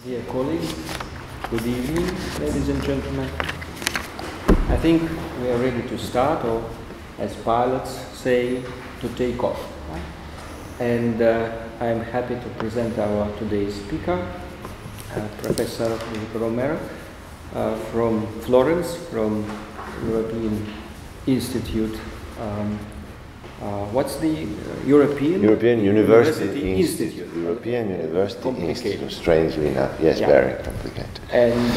Dear colleagues, good evening, ladies and gentlemen. I think we are ready to start, or as pilots say, to take off. And I am happy to present our today's speaker, Professor Romero from Florence, from European Institute. What's the European University Institute? European University Institute, strangely enough. Yes, yeah. Very complicated. And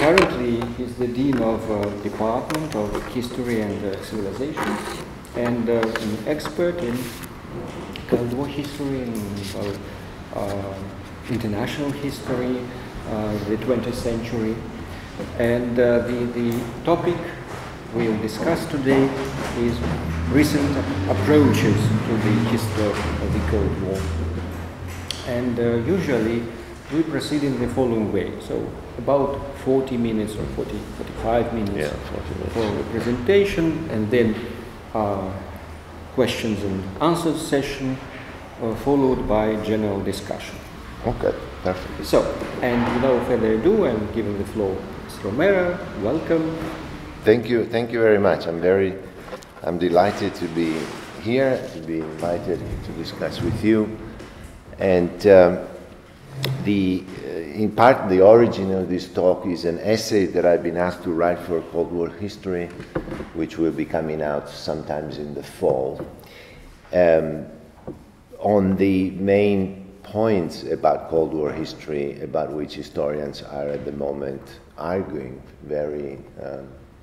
currently he's the Dean of Department of History and Civilization, and an expert in Cold War history and international history, the 20th century. And the topic we'll discuss today is recent approaches to the history of the Cold War. And usually we proceed in the following way. So about 40 minutes or 45 minutes, for the presentation, and then questions and answers session, followed by general discussion. Okay, perfect. So, and without further ado, I'm giving the floor to Mr. Romero. Welcome. Thank you very much. I'm delighted to be here, to be invited to discuss with you. And in part, the origin of this talk is an essay that I've been asked to write for Cold War history, which will be coming out sometimes in the fall, on the main points about Cold War history, about which historians are at the moment arguing very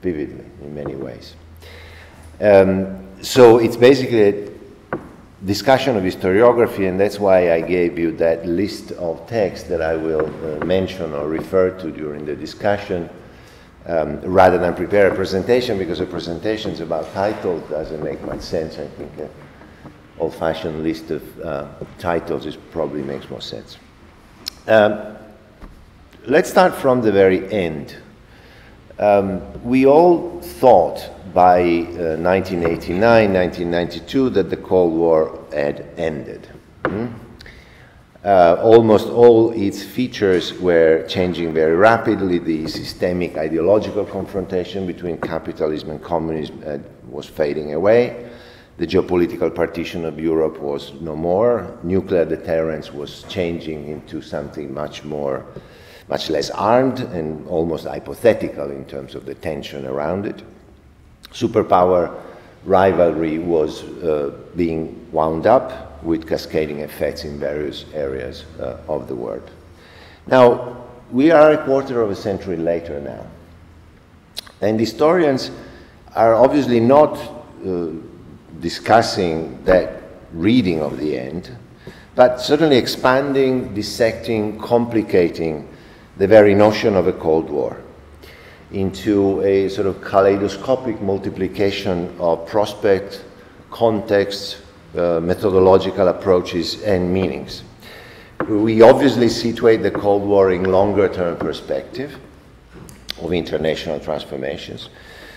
vividly in many ways. So it's basically a discussion of historiography, and that's why I gave you that list of texts that I will mention or refer to during the discussion, rather than prepare a presentation, because a presentation is about titles doesn't make much sense. I think an old-fashioned list of titles probably makes more sense. Let's start from the very end. We all thought by 1989, 1992 that the Cold War had ended. Almost all its features were changing very rapidly. The systemic ideological confrontation between capitalism and communism was fading away. The geopolitical partition of Europe was no more. Nuclear deterrence was changing into something much less armed and almost hypothetical in terms of the tension around it. Superpower rivalry was being wound up with cascading effects in various areas of the world. Now, we are a quarter of a century later now, and historians are obviously not discussing that reading of the end, but certainly expanding, dissecting, complicating the very notion of a Cold War into a sort of kaleidoscopic multiplication of prospects, contexts, methodological approaches, and meanings. We obviously situate the Cold War in longer-term perspective of international transformations.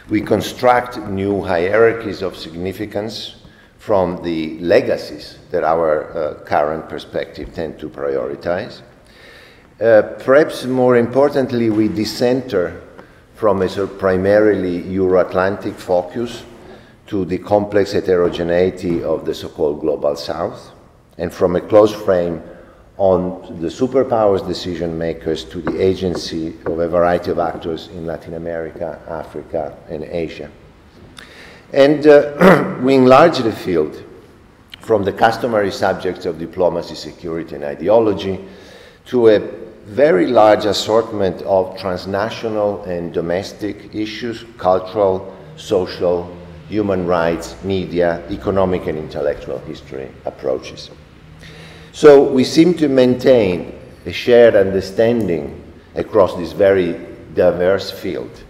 We construct new hierarchies of significance from the legacies that our current perspective tend to prioritize. Perhaps more importantly, we decenter from a sort of primarily Euro-Atlantic focus to the complex heterogeneity of the so-called Global South, and from a close frame on the superpowers decision makers to the agency of a variety of actors in Latin America, Africa, and Asia. And we enlarge the field from the customary subjects of diplomacy, security, and ideology to a very large assortment of transnational and domestic issues, cultural, social, human rights, media, economic and intellectual history approaches. So we seem to maintain a shared understanding across this very diverse field,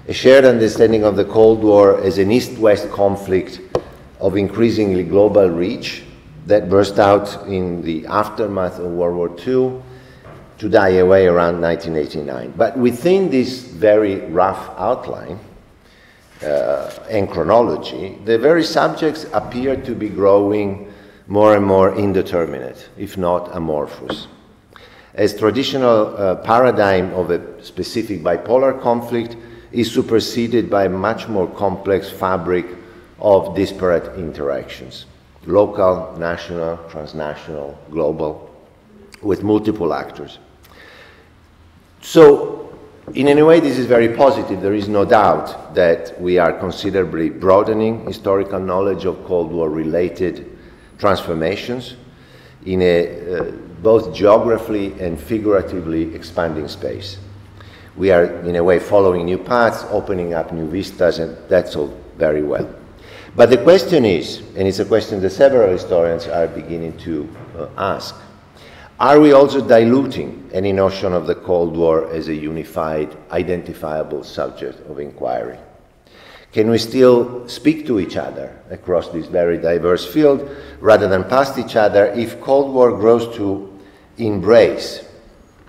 a shared understanding of the Cold War as an East-West conflict of increasingly global reach that burst out in the aftermath of World War II to die away around 1989. But within this very rough outline and chronology, the very subjects appear to be growing more and more indeterminate, if not amorphous. as traditional paradigm of a specific bipolar conflict is superseded by a much more complex fabric of disparate interactions, local, national, transnational, global, with multiple actors. So, in any way, this is very positive. There is no doubt that we are considerably broadening historical knowledge of Cold War-related transformations in a both geographically and figuratively expanding space. We are, in a way, following new paths, opening up new vistas, and that's all very well. But the question is, and it's a question that several historians are beginning to ask, are we also diluting any notion of the Cold War as a unified, identifiable subject of inquiry? Can we still speak to each other across this very diverse field rather than past each other if Cold War grows to embrace,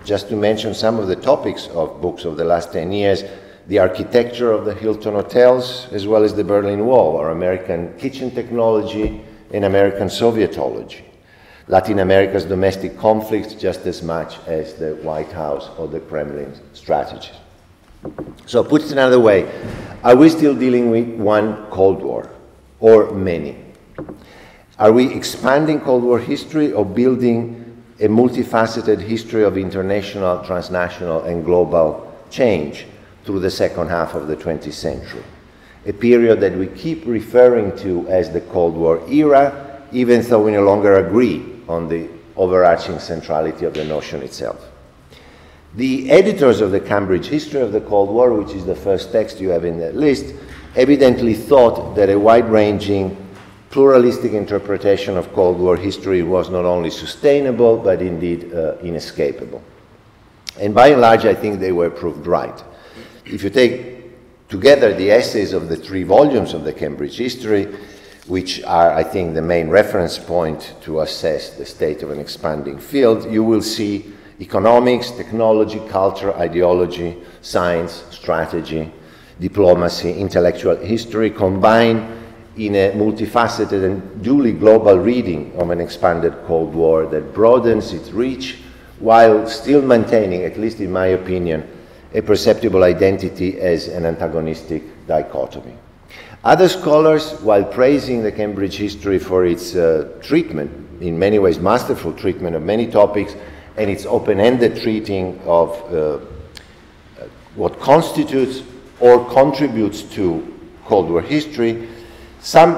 just to mention some of the topics of books of the last 10 years, the architecture of the Hilton hotels as well as the Berlin Wall, or American kitchen technology and American Sovietology, Latin America's domestic conflicts just as much as the White House or the Kremlin's strategies. So put it another way, are we still dealing with one Cold War or many? Are we expanding Cold War history or building a multifaceted history of international, transnational, and global change through the second half of the 20th century? A period that we keep referring to as the Cold War era, even though we no longer agree on the overarching centrality of the notion itself. The editors of the Cambridge History of the Cold War, which is the first text you have in that list, evidently thought that a wide-ranging, pluralistic interpretation of Cold War history was not only sustainable, but indeed inescapable. And by and large, I think they were proved right. If you take together the essays of the 3 volumes of the Cambridge History, which are, I think, the main reference point to assess the state of an expanding field, you will see economics, technology, culture, ideology, science, strategy, diplomacy, intellectual history combined in a multifaceted and duly global reading of an expanded Cold War that broadens its reach while still maintaining, at least in my opinion, a perceptible identity as an antagonistic dichotomy. Other scholars, while praising the Cambridge History for its treatment, in many ways masterful treatment of many topics, and its open-ended treating of what constitutes or contributes to Cold War history, some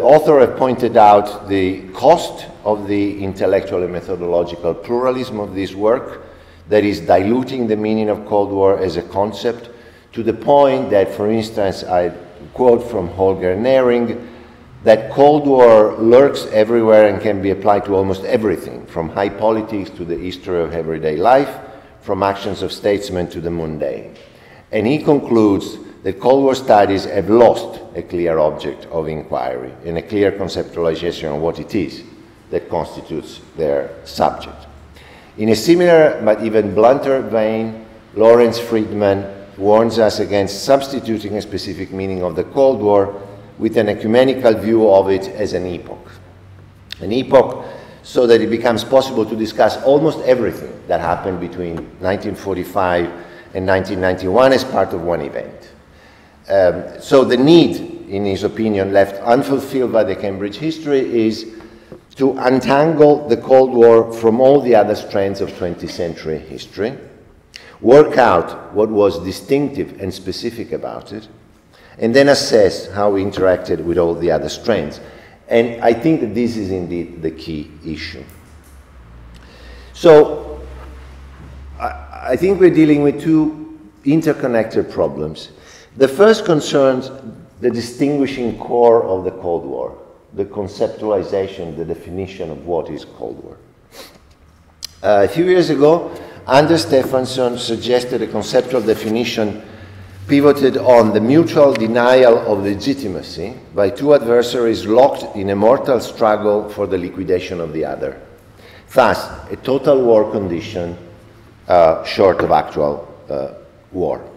authors have pointed out the cost of the intellectual and methodological pluralism of this work that is diluting the meaning of Cold War as a concept to the point that, for instance, I quote from Holger Nering, that Cold War lurks everywhere and can be applied to almost everything, from high politics to the history of everyday life, from actions of statesmen to the mundane. And he concludes that Cold War studies have lost a clear object of inquiry and a clear conceptualization of what it is that constitutes their subject. In a similar but even blunter vein, Lawrence Friedman warns us against substituting a specific meaning of the Cold War with an ecumenical view of it as an epoch. An epoch so that it becomes possible to discuss almost everything that happened between 1945 and 1991 as part of one event. So the need, in his opinion, left unfulfilled by the Cambridge History is to untangle the Cold War from all the other strands of 20th century history, work out what was distinctive and specific about it, and then assess how we interacted with all the other strands. And I think that this is indeed the key issue. So I think we're dealing with 2 interconnected problems. The first concerns the distinguishing core of the Cold War, the conceptualization, the definition of what is Cold War. A few years ago, Anders Stephenson suggested a conceptual definition pivoted on the mutual denial of legitimacy by 2 adversaries locked in a mortal struggle for the liquidation of the other. Thus, a total war condition short of actual war.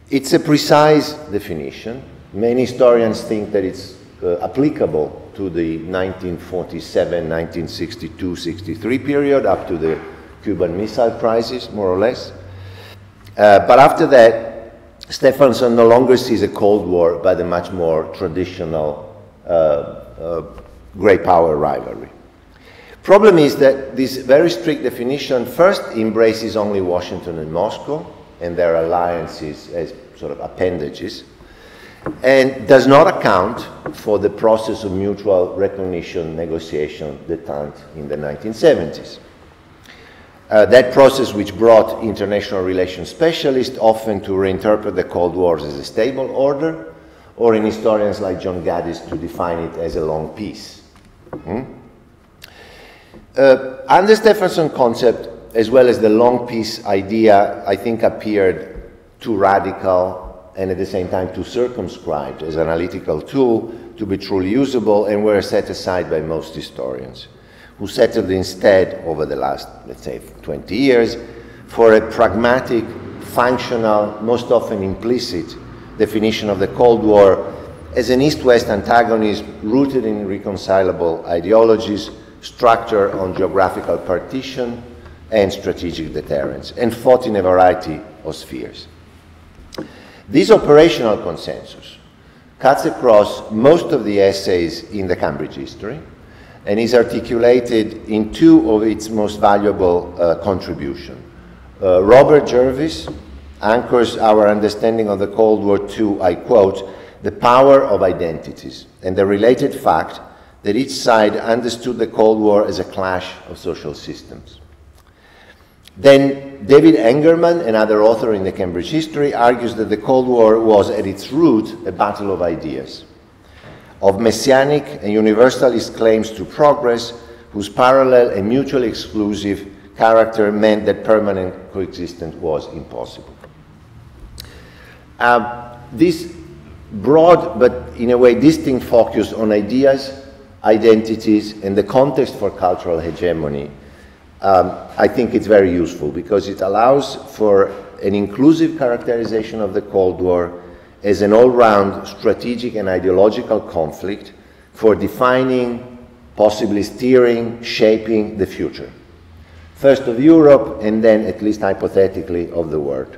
It's a precise definition. Many historians think that it's applicable to the 1947, 1962, 63 period up to the Cuban Missile Crisis, more or less. But after that, Stephenson no longer sees a Cold War, but a much more traditional great power rivalry. Problem is that this very strict definition first embraces only Washington and Moscow and their alliances as sort of appendages, and does not account for the process of mutual recognition negotiation détente in the 1970s. That process which brought international relations specialists often to reinterpret the Cold War as a stable order, or in historians like John Gaddis to define it as a long peace. Under Stephenson's concept, as well as the long peace idea, I think appeared too radical and at the same time too circumscribed as an analytical tool to be truly usable, and were set aside by most historians, who settled instead over the last, let's say, 20 years for a pragmatic, functional, most often implicit definition of the Cold War as an East-West antagonism rooted in irreconcilable ideologies, structured on geographical partition and strategic deterrence, and fought in a variety of spheres. This operational consensus cuts across most of the essays in the Cambridge history and is articulated in two of its most valuable contributions. Robert Jervis anchors our understanding of the Cold War to, I quote, the power of identities and the related fact that each side understood the Cold War as a clash of social systems. Then David Engerman, another author in the Cambridge history, argues that the Cold War was at its root a battle of ideas, of messianic and universalist claims to progress, whose parallel and mutually exclusive character meant that permanent coexistence was impossible. This broad but in a way distinct focus on ideas, identities, and the context for cultural hegemony, I think it's very useful because it allows for an inclusive characterization of the Cold War as an all-round strategic and ideological conflict for defining, possibly steering, shaping the future. First of Europe, and then, at least hypothetically, of the world.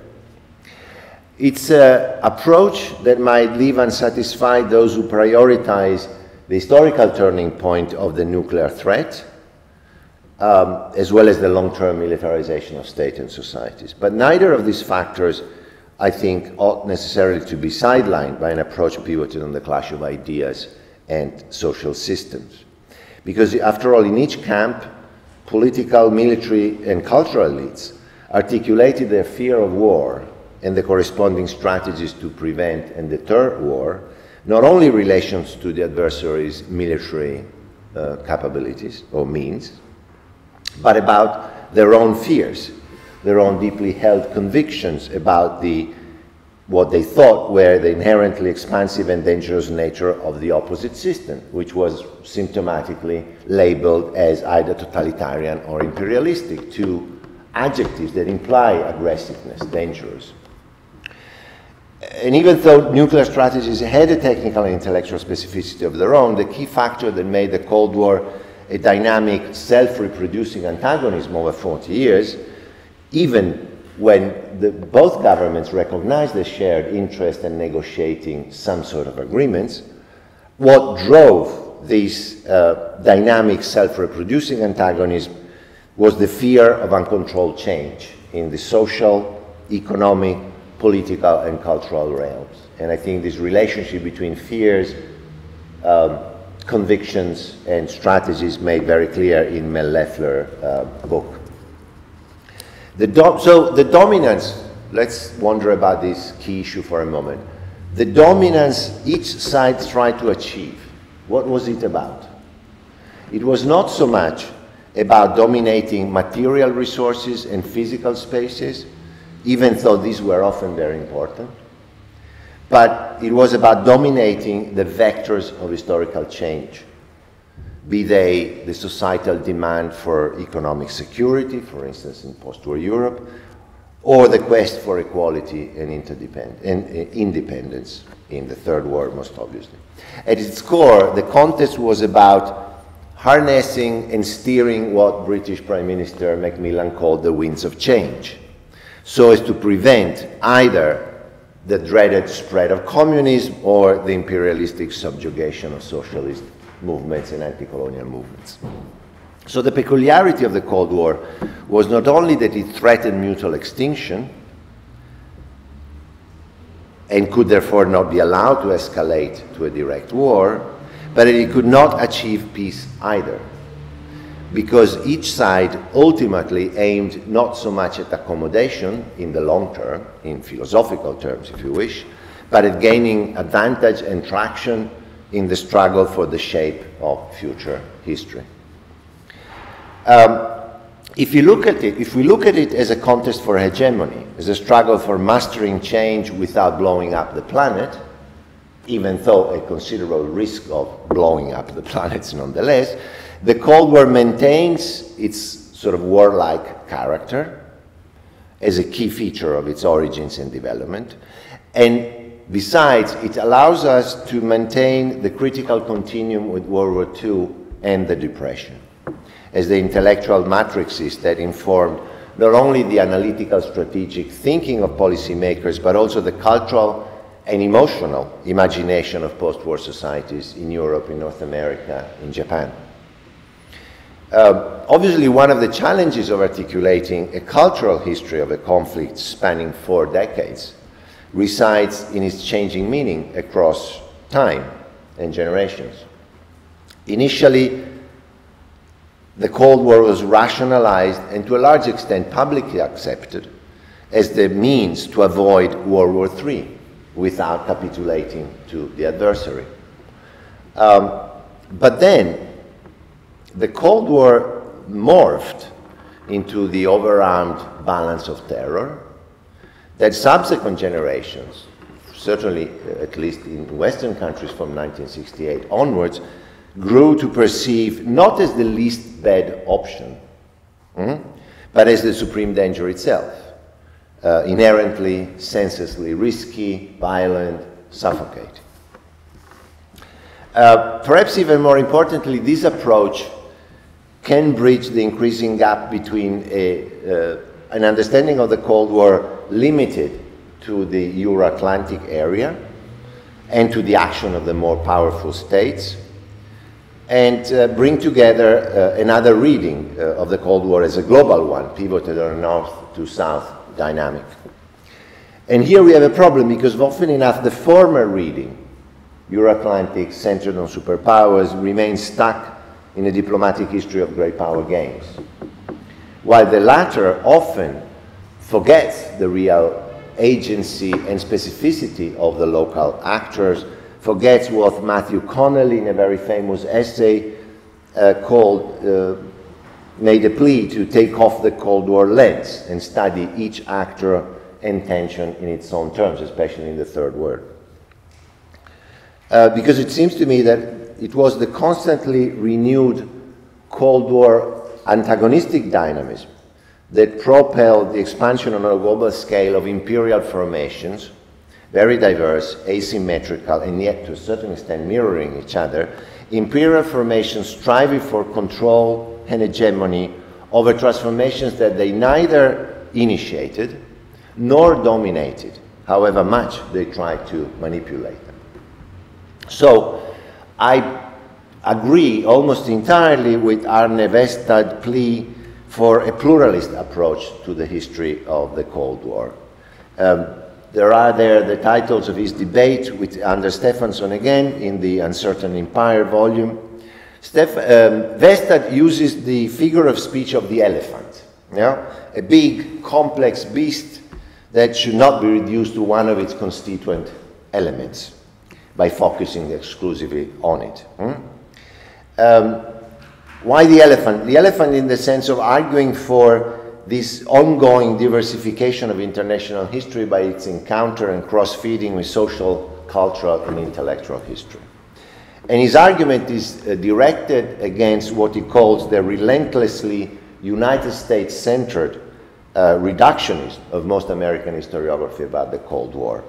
It's an approach that might leave unsatisfied those who prioritize the historical turning point of the nuclear threat, as well as the long-term militarization of state and societies. But neither of these factors, I think, ought necessarily to be sidelined by an approach pivoted on the clash of ideas and social systems. Because after all, in each camp, political, military, and cultural elites articulated their fear of war and the corresponding strategies to prevent and deter war, not only in relation to the adversary's military capabilities or means, but about their own fears, their own deeply held convictions about what they thought were the inherently expansive and dangerous nature of the opposite system, which was symptomatically labeled as either totalitarian or imperialistic, two adjectives that imply aggressiveness, dangerous. And even though nuclear strategies had a technical and intellectual specificity of their own, the key factor that made the Cold War a dynamic, self-reproducing antagonism over 40 years, even when both governments recognized the shared interest in negotiating some sort of agreements, what drove this dynamic, self-reproducing antagonism was the fear of uncontrolled change in the social, economic, political, and cultural realms. And I think this relationship between fears, convictions, and strategies made very clear in Mel Leffler's book. So the dominance, let's wonder about this key issue for a moment. The dominance each side tried to achieve, what was it about? It was not so much about dominating material resources and physical spaces, even though these were often very important, but it was about dominating the vectors of historical change, be they the societal demand for economic security, for instance in post-war Europe, or the quest for equality and independence in the Third World, most obviously. At its core, the contest was about harnessing and steering what British Prime Minister Macmillan called the winds of change, so as to prevent either the dreaded spread of communism or the imperialistic subjugation of socialist movements and anti-colonial movements. So the peculiarity of the Cold War was not only that it threatened mutual extinction and could therefore not be allowed to escalate to a direct war, but it could not achieve peace either, because each side ultimately aimed not so much at accommodation in the long term, in philosophical terms if you wish, but at gaining advantage and traction in the struggle for the shape of future history. If we look at it as a contest for hegemony, as a struggle for mastering change without blowing up the planet, even though a considerable risk of blowing up the planets nonetheless, the Cold War maintains its sort of warlike character as a key feature of its origins and development. And besides, it allows us to maintain the critical continuum with World War II and the Depression as the intellectual matrices that informed not only the analytical strategic thinking of policymakers, but also the cultural and emotional imagination of post-war societies in Europe, in North America, in Japan. Obviously, one of the challenges of articulating a cultural history of a conflict spanning 4 decades resides in its changing meaning across time and generations. Initially, the Cold War was rationalized and to a large extent publicly accepted as the means to avoid World War III without capitulating to the adversary. But then, the Cold War morphed into the overarmed balance of terror that subsequent generations, certainly at least in Western countries from 1968 onwards, grew to perceive not as the least bad option, but as the supreme danger itself, inherently, senselessly risky, violent, suffocating. Perhaps even more importantly, this approach can bridge the increasing gap between an understanding of the Cold War limited to the Euro-Atlantic area and to the action of the more powerful states, and bring together another reading of the Cold War as a global one, pivoted on a north to south dynamic. And here we have a problem because often enough the former reading, Euro-Atlantic, centered on superpowers, remains stuck in a diplomatic history of great power games, while the latter often forgets the real agency and specificity of the local actors, forgets what Matthew Connelly, in a very famous essay, made a plea to take off the Cold War lens and study each actor and tension in its own terms, especially in the Third World. Because it seems to me that it was the constantly renewed Cold War antagonistic dynamism that propelled the expansion on a global scale of imperial formations, very diverse, asymmetrical, and yet to a certain extent mirroring each other, imperial formations striving for control and hegemony over transformations that they neither initiated nor dominated, however much they tried to manipulate them. So I agree almost entirely with Arne Westad's plea for a pluralist approach to the history of the Cold War. There are the titles of his debate with Anders Stefansson again in the Uncertain Empire volume. Westad uses the figure of speech of the elephant, a big, complex beast that should not be reduced to one of its constituent elements by focusing exclusively on it. Why the elephant? The elephant in the sense of arguing for this ongoing diversification of international history by its encounter and cross-feeding with social, cultural, and intellectual history. And his argument is directed against what he calls the relentlessly United States-centered reductionism of most American historiography about the Cold War.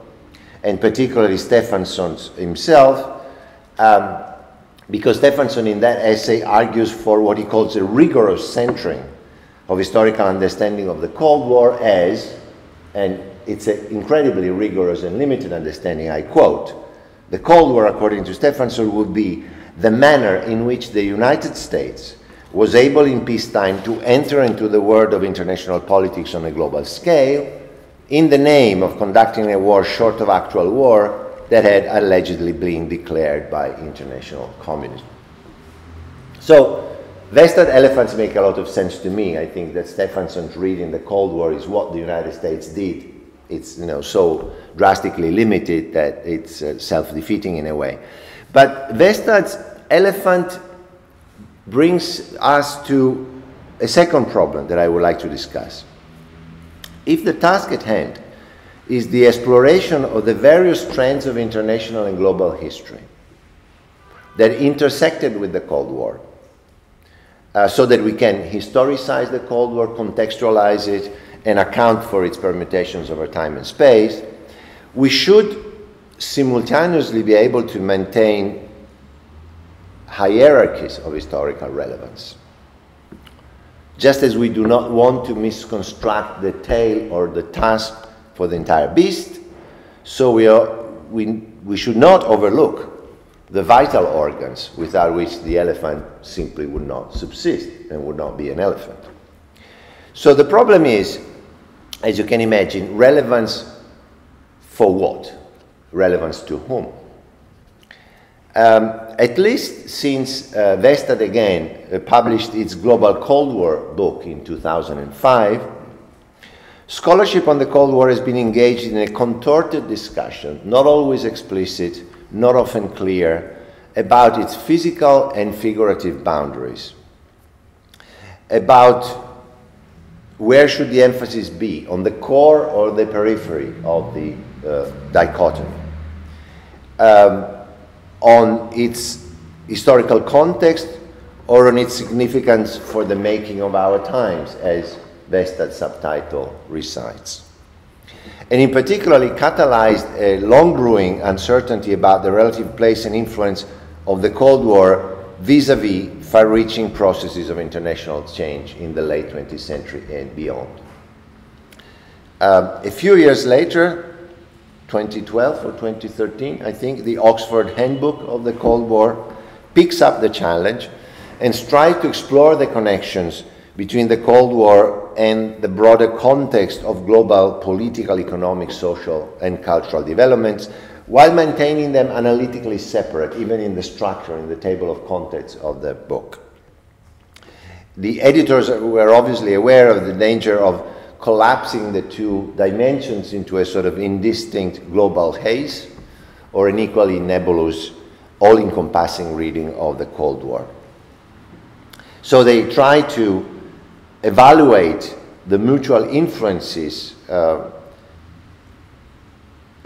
And particularly Stefansson himself because Stephenson in that essay argues for what he calls a rigorous centering of historical understanding of the Cold War as, and it's an incredibly rigorous and limited understanding, I quote, the Cold War, according to Stephenson, would be the manner in which the United States was able in peacetime to enter into the world of international politics on a global scale in the name of conducting a war short of actual war that had allegedly been declared by international communism. So, vested elephants make a lot of sense to me. I think that Stephenson's reading the Cold War is what the United States did. It's so drastically limited that it's self-defeating in a way. But Vestad's elephant brings us to a second problem that I would like to discuss. If the task at hand is the exploration of the various trends of international and global history that intersected with the Cold War, so that we can historicize the Cold War, contextualize it, and account for its permutations over time and space, we should simultaneously be able to maintain hierarchies of historical relevance. Just as we do not want to misconstruct the tail or the task for the entire beast, so we should not overlook the vital organs without which the elephant simply would not subsist and would not be an elephant. So the problem is, as you can imagine, relevance for what? Relevance to whom? At least since Vestad again published its Global Cold War book in 2005, scholarship on the Cold War has been engaged in a contorted discussion, not always explicit, not often clear, about its physical and figurative boundaries, about where should the emphasis be, on the core or the periphery of the dichotomy, on its historical context or on its significance for the making of our times, as Vestad's subtitle recites. And in particular, it catalyzed a long-brewing uncertainty about the relative place and influence of the Cold War vis-a-vis far-reaching processes of international change in the late 20th century and beyond. A few years later, 2012 or 2013, I think, the Oxford Handbook of the Cold War picks up the challenge and strives to explore the connections between the Cold War and the broader context of global political, economic, social, and cultural developments, while maintaining them analytically separate, even in the structure, in the table of contents of the book. The editors were obviously aware of the danger of collapsing the two dimensions into a sort of indistinct global haze, or an equally nebulous, all-encompassing reading of the Cold War. So they try to evaluate the mutual influences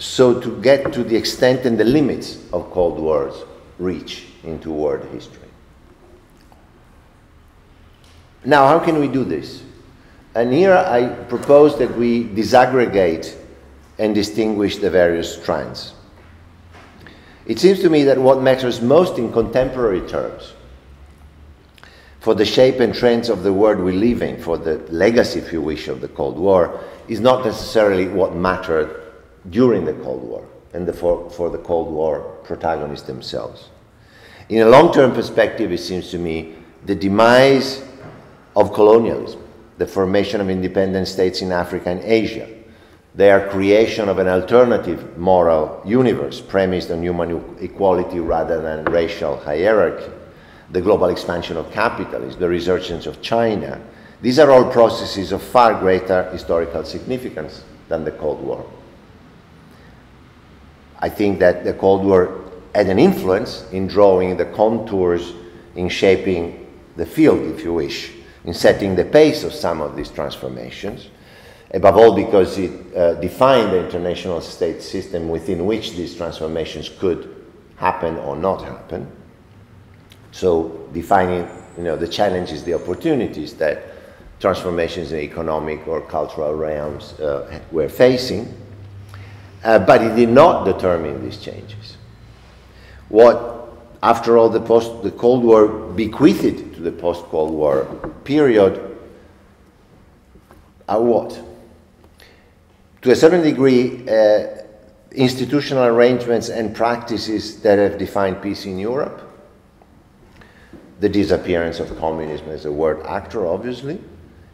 so to get to the extent and the limits of Cold War's reach into world history. Now, how can we do this? And here I propose that we disaggregate and distinguish the various strands. It seems to me that what matters most in contemporary terms for the shape and trends of the world we live in, for the legacy, if you wish, of the Cold War, is not necessarily what mattered during the Cold War and for the Cold War protagonists themselves. In a long-term perspective, it seems to me, the demise of colonialism, the formation of independent states in Africa and Asia, their creation of an alternative moral universe premised on human equality rather than racial hierarchy, the global expansion of capitalism, the resurgence of China. These are all processes of far greater historical significance than the Cold War. I think that the Cold War had an influence in drawing the contours, in shaping the field, if you wish, in setting the pace of some of these transformations, above all because it defined the international state system within which these transformations could happen or not happen. So defining, the challenges, the opportunities that transformations in economic or cultural realms were facing, but it did not determine these changes. What after all, the Cold War bequeathed to the post-Cold War period are what? To a certain degree, institutional arrangements and practices that have defined peace in Europe, the disappearance of communism as a world actor, obviously,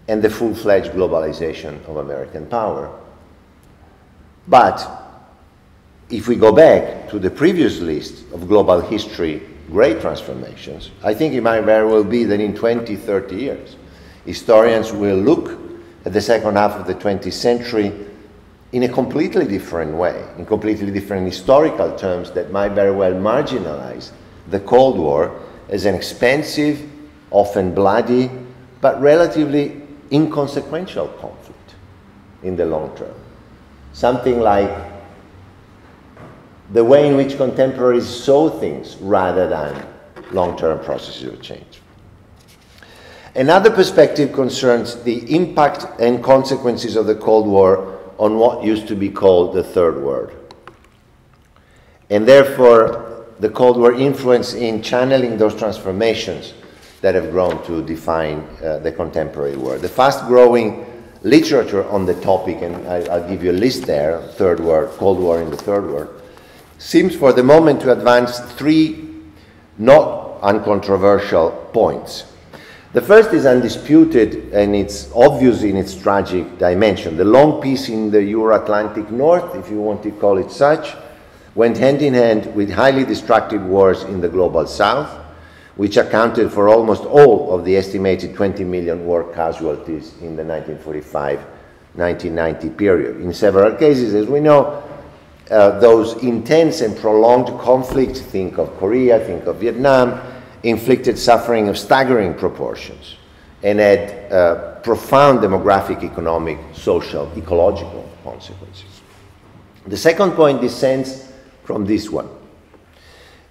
and the full-fledged globalization of American power. But if we go back to the previous list of global history great transformations, I think it might very well be that in 20, 30 years, historians will look at the second half of the 20th century in a completely different way, in completely different historical terms that might very well marginalize the Cold War as an expensive, often bloody, but relatively inconsequential conflict in the long term. Something like the way in which contemporaries saw things rather than long-term processes of change. Another perspective concerns the impact and consequences of the Cold War on what used to be called the Third World, and therefore the Cold War influence in channeling those transformations that have grown to define the contemporary world. The fast-growing literature on the topic, and I'll give you a list there, Third World, Cold War in the Third World, seems for the moment to advance three not uncontroversial points. The first is undisputed, and it's obvious in its tragic dimension. The long peace in the Euro-Atlantic North, if you want to call it such, went hand in hand with highly destructive wars in the global South, which accounted for almost all of the estimated 20 million war casualties in the 1945-1990 period. In several cases, as we know, those intense and prolonged conflicts, think of Korea, think of Vietnam, inflicted suffering of staggering proportions and had profound demographic, economic, social, ecological consequences. The second point descends from this one.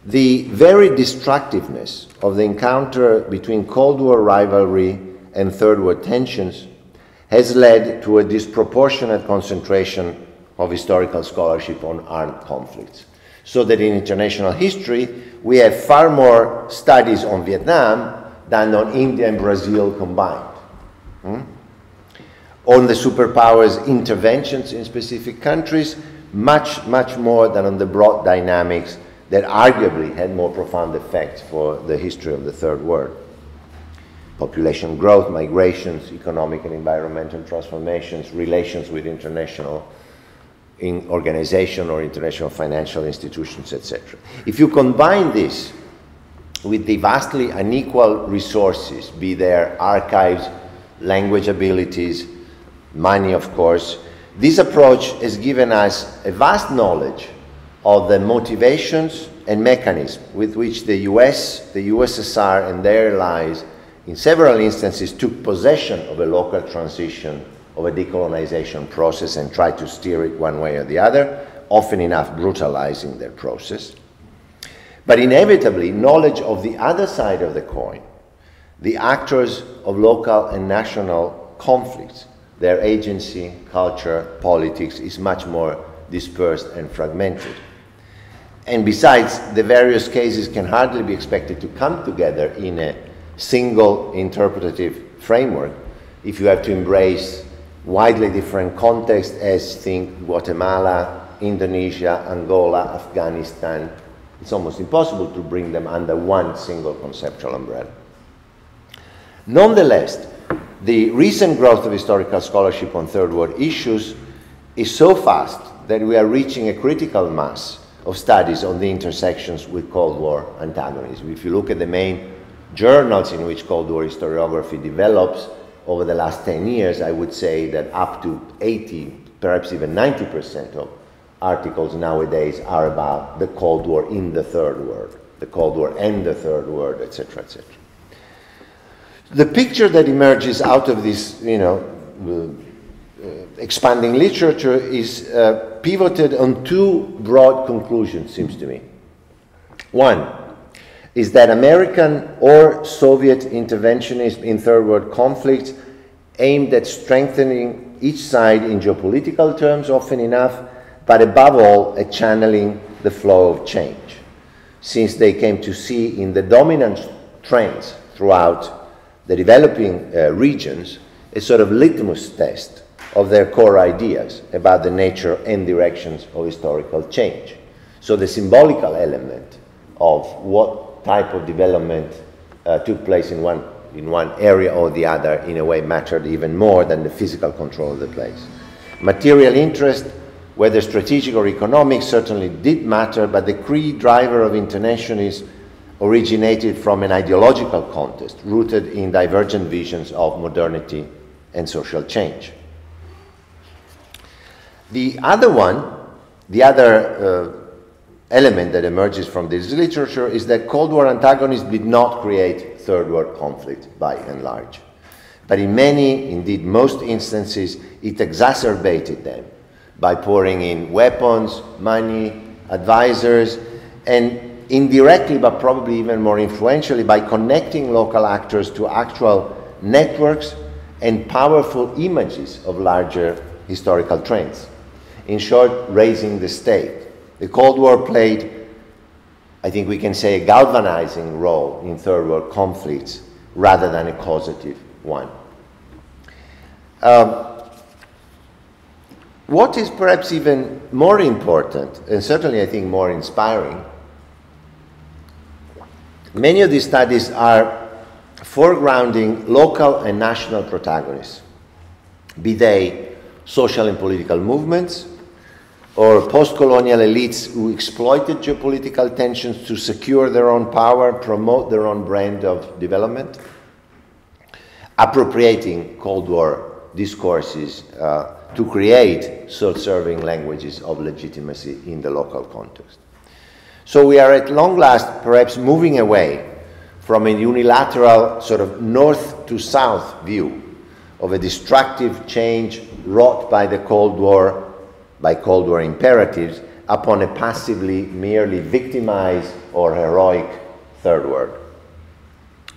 The very destructiveness of the encounter between Cold War rivalry and Third War tensions has led to a disproportionate concentration of historical scholarship on armed conflicts, so that in international history we have far more studies on Vietnam than on India and Brazil combined. On the superpowers' interventions in specific countries, much, much more than on the broad dynamics that arguably had more profound effects for the history of the Third World. Population growth, migrations, economic and environmental transformations, relations with international organization or international financial institutions, etc. If you combine this with the vastly unequal resources, be there archives, language abilities, money, of course, this approach has given us a vast knowledge of the motivations and mechanisms with which the US, the USSR, and their allies in several instances took possession of a local transition of a decolonization process and tried to steer it one way or the other, often enough brutalizing their process. But inevitably, knowledge of the other side of the coin, the actors of local and national conflicts, their agency, culture, politics, is much more dispersed and fragmented. And besides, the various cases can hardly be expected to come together in a single interpretative framework if you have to embrace widely different contexts, as think Guatemala, Indonesia, Angola, Afghanistan. It's almost impossible to bring them under one single conceptual umbrella. Nonetheless, the recent growth of historical scholarship on Third World issues is so fast that we are reaching a critical mass of studies on the intersections with Cold War antagonism. If you look at the main journals in which Cold War historiography develops, over the last 10 years, I would say that up to 80, perhaps even 90% of articles nowadays are about the Cold War in the Third World, the Cold War and the Third World, etc., etc. The picture that emerges out of this, expanding literature is pivoted on two broad conclusions, seems to me. One is that American or Soviet interventionism in Third World conflicts aimed at strengthening each side in geopolitical terms, often enough, but above all, at channeling the flow of change. since they came to see in the dominant trends throughout the developing regions a sort of litmus test of their core ideas about the nature and directions of historical change. So the symbolical element of what type of development took place in one area or the other, in a way, mattered even more than the physical control of the place. Material interest, whether strategic or economic, certainly did matter, but the key driver of internationalism originated from an ideological contest rooted in divergent visions of modernity and social change. The other element that emerges from this literature is that Cold War antagonists did not create Third World conflict by and large. But in many, indeed most instances, it exacerbated them by pouring in weapons, money, advisors, and indirectly, but probably even more influentially, by connecting local actors to actual networks and powerful images of larger historical trends. In short, raising the state. The Cold War played, I think we can say, a galvanizing role in Third World conflicts rather than a causative one. What is perhaps even more important, and certainly I think more inspiring, many of these studies are foregrounding local and national protagonists, be they social and political movements, or post-colonial elites who exploited geopolitical tensions to secure their own power, promote their own brand of development, appropriating Cold War discourses to create self-serving languages of legitimacy in the local context. So we are at long last perhaps moving away from a unilateral sort of north to south view of a destructive change wrought by the Cold War, by Cold War imperatives, upon a passively merely victimized or heroic Third World,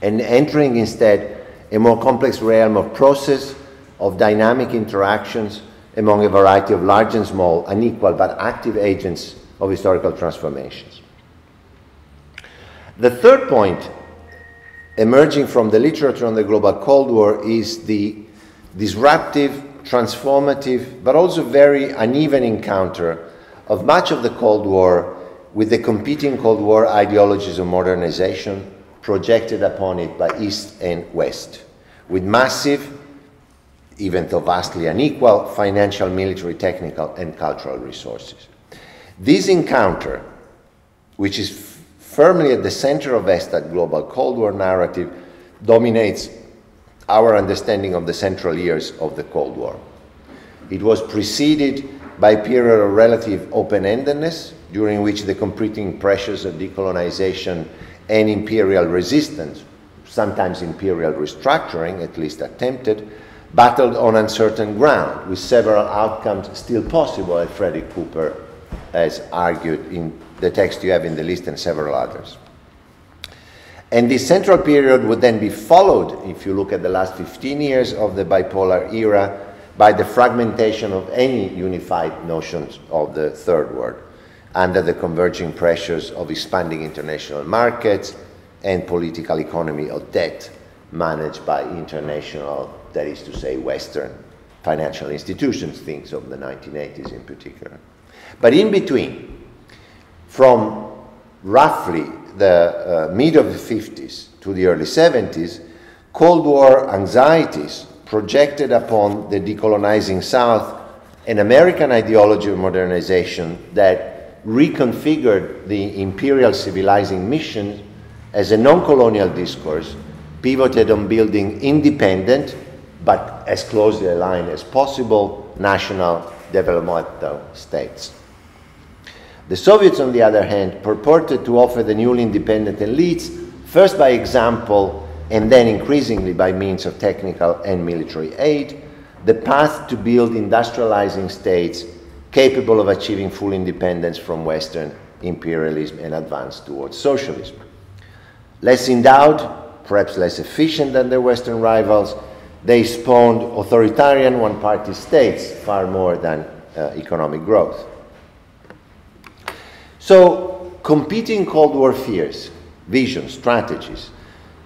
and entering instead a more complex realm of process, of dynamic interactions among a variety of large and small, unequal but active agents of historical transformations. The third point emerging from the literature on the global Cold War is the disruptive, transformative, but also very uneven encounter of much of the Cold War with the competing Cold War ideologies of modernization projected upon it by East and West, with massive, even though vastly unequal, financial, military, technical, and cultural resources. This encounter, which is firmly at the center of that global Cold War narrative, dominates our understanding of the central years of the Cold War. It was preceded by a period of relative open-endedness, during which the competing pressures of decolonization and imperial resistance, sometimes imperial restructuring, at least attempted, battled on uncertain ground, with several outcomes still possible, as Frederick Cooper has argued in the text you have in the list and several others. And this central period would then be followed, if you look at the last 15 years of the bipolar era, by the fragmentation of any unified notions of the Third World, under the converging pressures of expanding international markets and political economy of debt managed by international, that is to say, Western financial institutions, things of the 1980s in particular. But in between, from roughly the mid of the 50s to the early 70s, Cold War anxieties projected upon the decolonizing South an American ideology of modernization that reconfigured the imperial civilizing mission as a non-colonial discourse pivoted on building independent, but as closely aligned as possible, national developmental states. The Soviets, on the other hand, purported to offer the newly independent elites, first by example and then increasingly by means of technical and military aid, the path to build industrializing states capable of achieving full independence from Western imperialism and advance towards socialism. Less endowed, perhaps less efficient than their Western rivals, they spawned authoritarian one-party states far more than economic growth. So competing Cold War fears, visions, strategies,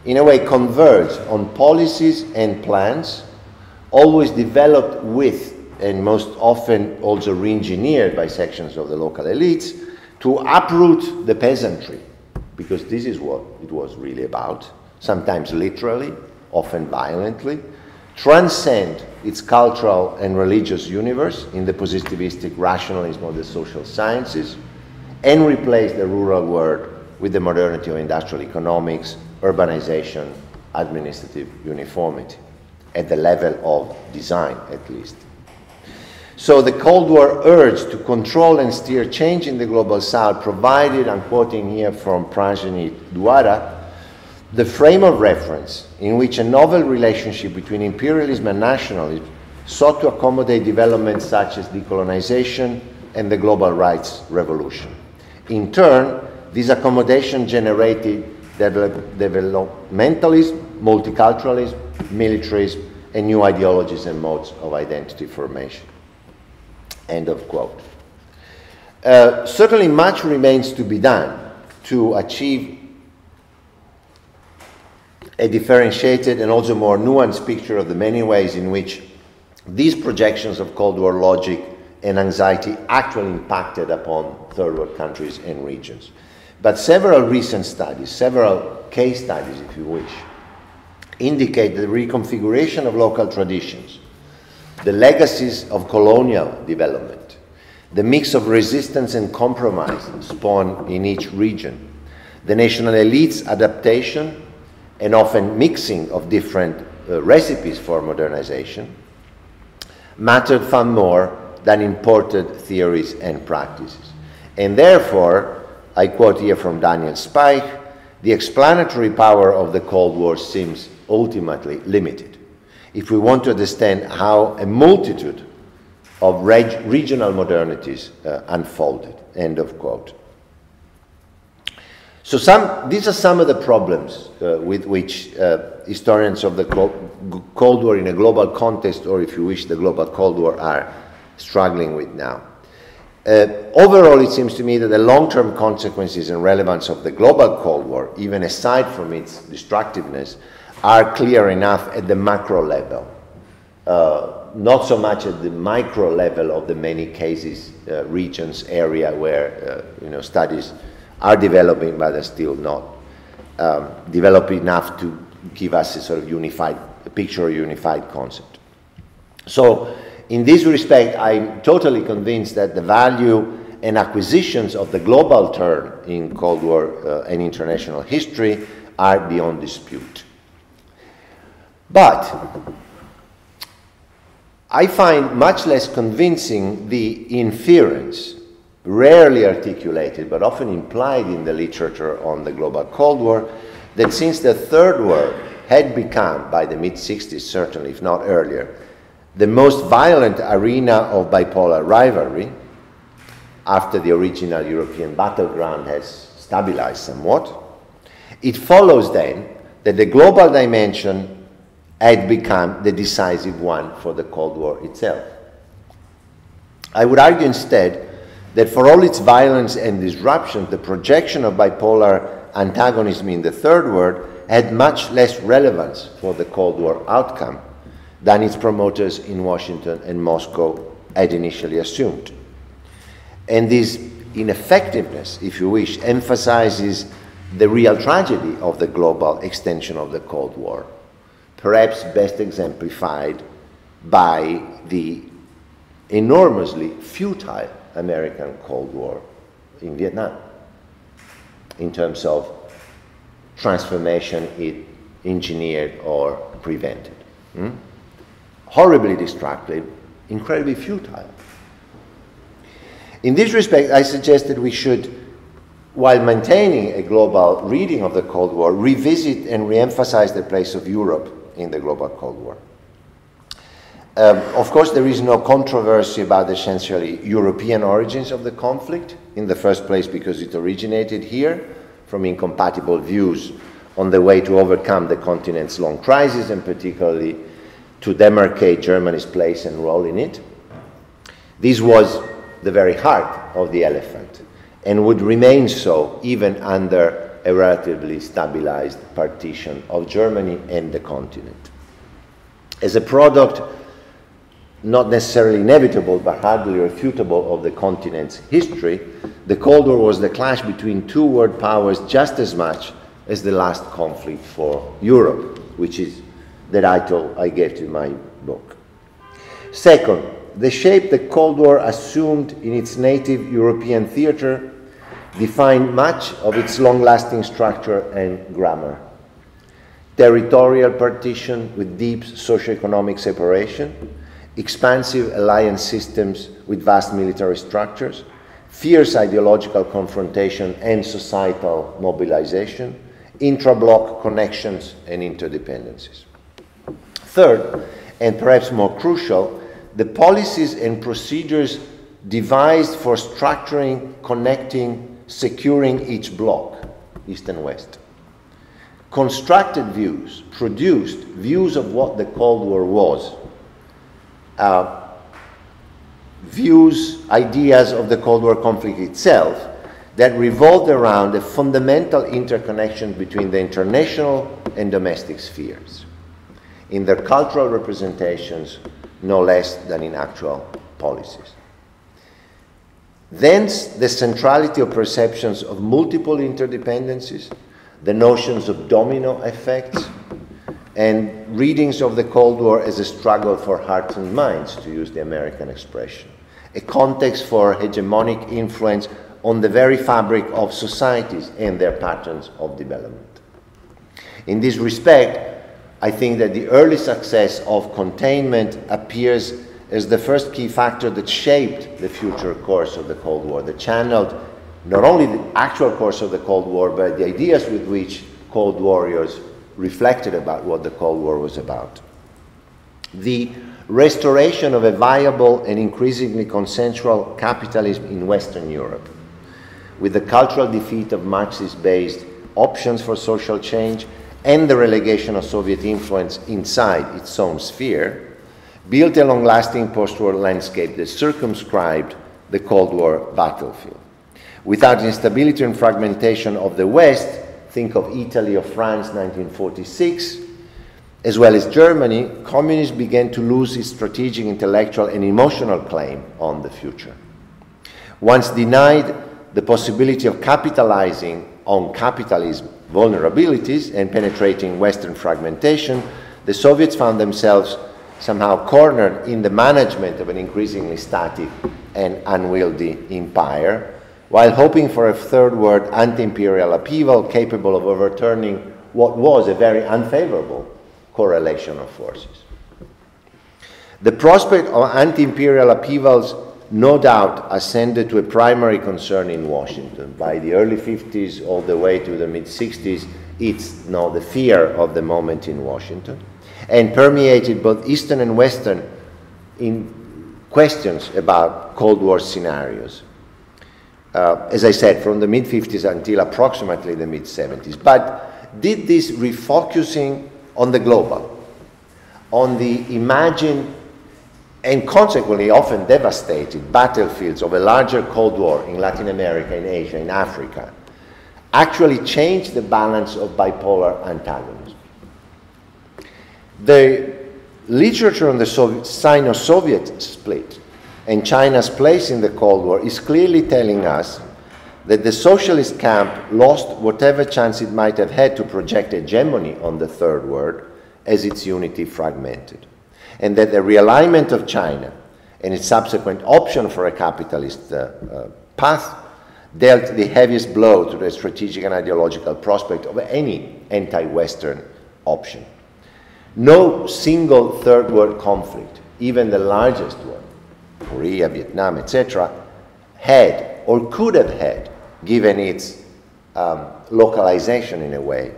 in a way converge on policies and plans, always developed with, and most often also re-engineered by sections of the local elites, to uproot the peasantry, because this is what it was really about, sometimes literally, often violently, transcend its cultural and religious universe in the positivistic rationalism of the social sciences, and replace the rural world with the modernity of industrial economics, urbanization, administrative uniformity, at the level of design at least. So the Cold War urge to control and steer change in the global south provided, I'm quoting here from Prajanit Dwara, the frame of reference in which a novel relationship between imperialism and nationalism sought to accommodate developments such as decolonization and the global rights revolution. In turn, this accommodation generated developmentalism, multiculturalism, militarism, and new ideologies and modes of identity formation. End of quote. Certainly much remains to be done to achieve a differentiated and also more nuanced picture of the many ways in which these projections of Cold War logic and anxiety actually impacted upon third world countries and regions. But several recent studies, several case studies if you wish, indicate the reconfiguration of local traditions, the legacies of colonial development, the mix of resistance and compromise spawned in each region, the national elites' adaptation and often mixing of different recipes for modernization, mattered far more than imported theories and practices. And therefore, I quote here from Daniel Speich, the explanatory power of the Cold War seems ultimately limited if we want to understand how a multitude of regional modernities unfolded, end of quote. So these are some of the problems with which historians of the Cold War in a global context, or if you wish, the global Cold War, are struggling with now. Overall, it seems to me that the long-term consequences and relevance of the global Cold War, even aside from its destructiveness, are clear enough at the macro level, not so much at the micro level of the many cases, regions, area where studies are developing, but are still not developed enough to give us a sort of unified picture or unified concept. So in this respect, I'm totally convinced that the value and acquisitions of the global turn in Cold War and international history are beyond dispute. But I find much less convincing the inference, rarely articulated but often implied in the literature on the global Cold War, that since the Third World had become, by the mid-60s certainly, if not earlier, the most violent arena of bipolar rivalry, after the original European battleground has stabilized somewhat, it follows then that the global dimension had become the decisive one for the Cold War itself. I would argue instead that for all its violence and disruption, the projection of bipolar antagonism in the Third World had much less relevance for the Cold War outcome than its promoters in Washington and Moscow had initially assumed. And this ineffectiveness, if you wish, emphasizes the real tragedy of the global extension of the Cold War, perhaps best exemplified by the enormously futile American Cold War in Vietnam in terms of transformation it engineered or prevented. Horribly destructive, incredibly futile. In this respect, I suggest that we should, while maintaining a global reading of the Cold War, revisit and re-emphasize the place of Europe in the global Cold War. Of course, there is no controversy about the essentially European origins of the conflict, in the first place because it originated here from incompatible views on the way to overcome the continent's long crisis, and particularly to demarcate Germany's place and role in it. This was the very heart of the elephant, and would remain so even under a relatively stabilized partition of Germany and the continent. As a product, not necessarily inevitable, but hardly refutable of the continent's history, the Cold War was the clash between two world powers just as much as the last conflict for Europe, which is the title I gave to my book. Second, the shape the Cold War assumed in its native European theater defined much of its long-lasting structure and grammar. Territorial partition with deep socioeconomic separation, expansive alliance systems with vast military structures, fierce ideological confrontation and societal mobilization, intra-bloc connections and interdependencies. Third, and perhaps more crucial, the policies and procedures devised for structuring, connecting, securing each bloc, East and West. Constructed views, produced views of what the Cold War was, views, ideas of the Cold War conflict itself that revolved around a fundamental interconnection between the international and domestic spheres, in their cultural representations no less than in actual policies. Thence, the centrality of perceptions of multiple interdependencies, the notions of domino effects, and readings of the Cold War as a struggle for hearts and minds, to use the American expression, a context for hegemonic influence on the very fabric of societies and their patterns of development. In this respect, I think that the early success of containment appears as the first key factor that shaped the future course of the Cold War, that channeled not only the actual course of the Cold War, but the ideas with which Cold Warriors reflected about what the Cold War was about. The restoration of a viable and increasingly consensual capitalism in Western Europe, with the cultural defeat of Marxist-based options for social change and the relegation of Soviet influence inside its own sphere, built a long-lasting post-war landscape that circumscribed the Cold War battlefield. Without instability and fragmentation of the West, think of Italy or France, 1946, as well as Germany, communism began to lose its strategic, intellectual, and emotional claim on the future. Once denied the possibility of capitalizing on capitalism vulnerabilities and penetrating Western fragmentation, the Soviets found themselves somehow cornered in the management of an increasingly static and unwieldy empire, while hoping for a third world anti-imperial upheaval capable of overturning what was a very unfavorable correlation of forces. The prospect of anti-imperial upheavals no doubt ascended to a primary concern in Washington. By the early 50s all the way to the mid-60s, it's now the fear of the moment in Washington, and permeated both Eastern and Western in questions about Cold War scenarios. As I said, from the mid-50s until approximately the mid-70s. But did this refocusing on the global, on the imagined and consequently often devastated battlefields of a larger Cold War in Latin America, in Asia, in Africa, actually change the balance of bipolar antagonism? The literature on the Sino-Soviet split and China's place in the Cold War is clearly telling us that the socialist camp lost whatever chance it might have had to project hegemony on the Third World as its unity fragmented, and that the realignment of China and its subsequent option for a capitalist path dealt the heaviest blow to the strategic and ideological prospect of any anti-Western option. No single Third World conflict, even the largest one, Korea, Vietnam, etc., had or could have had, given its localization in a way,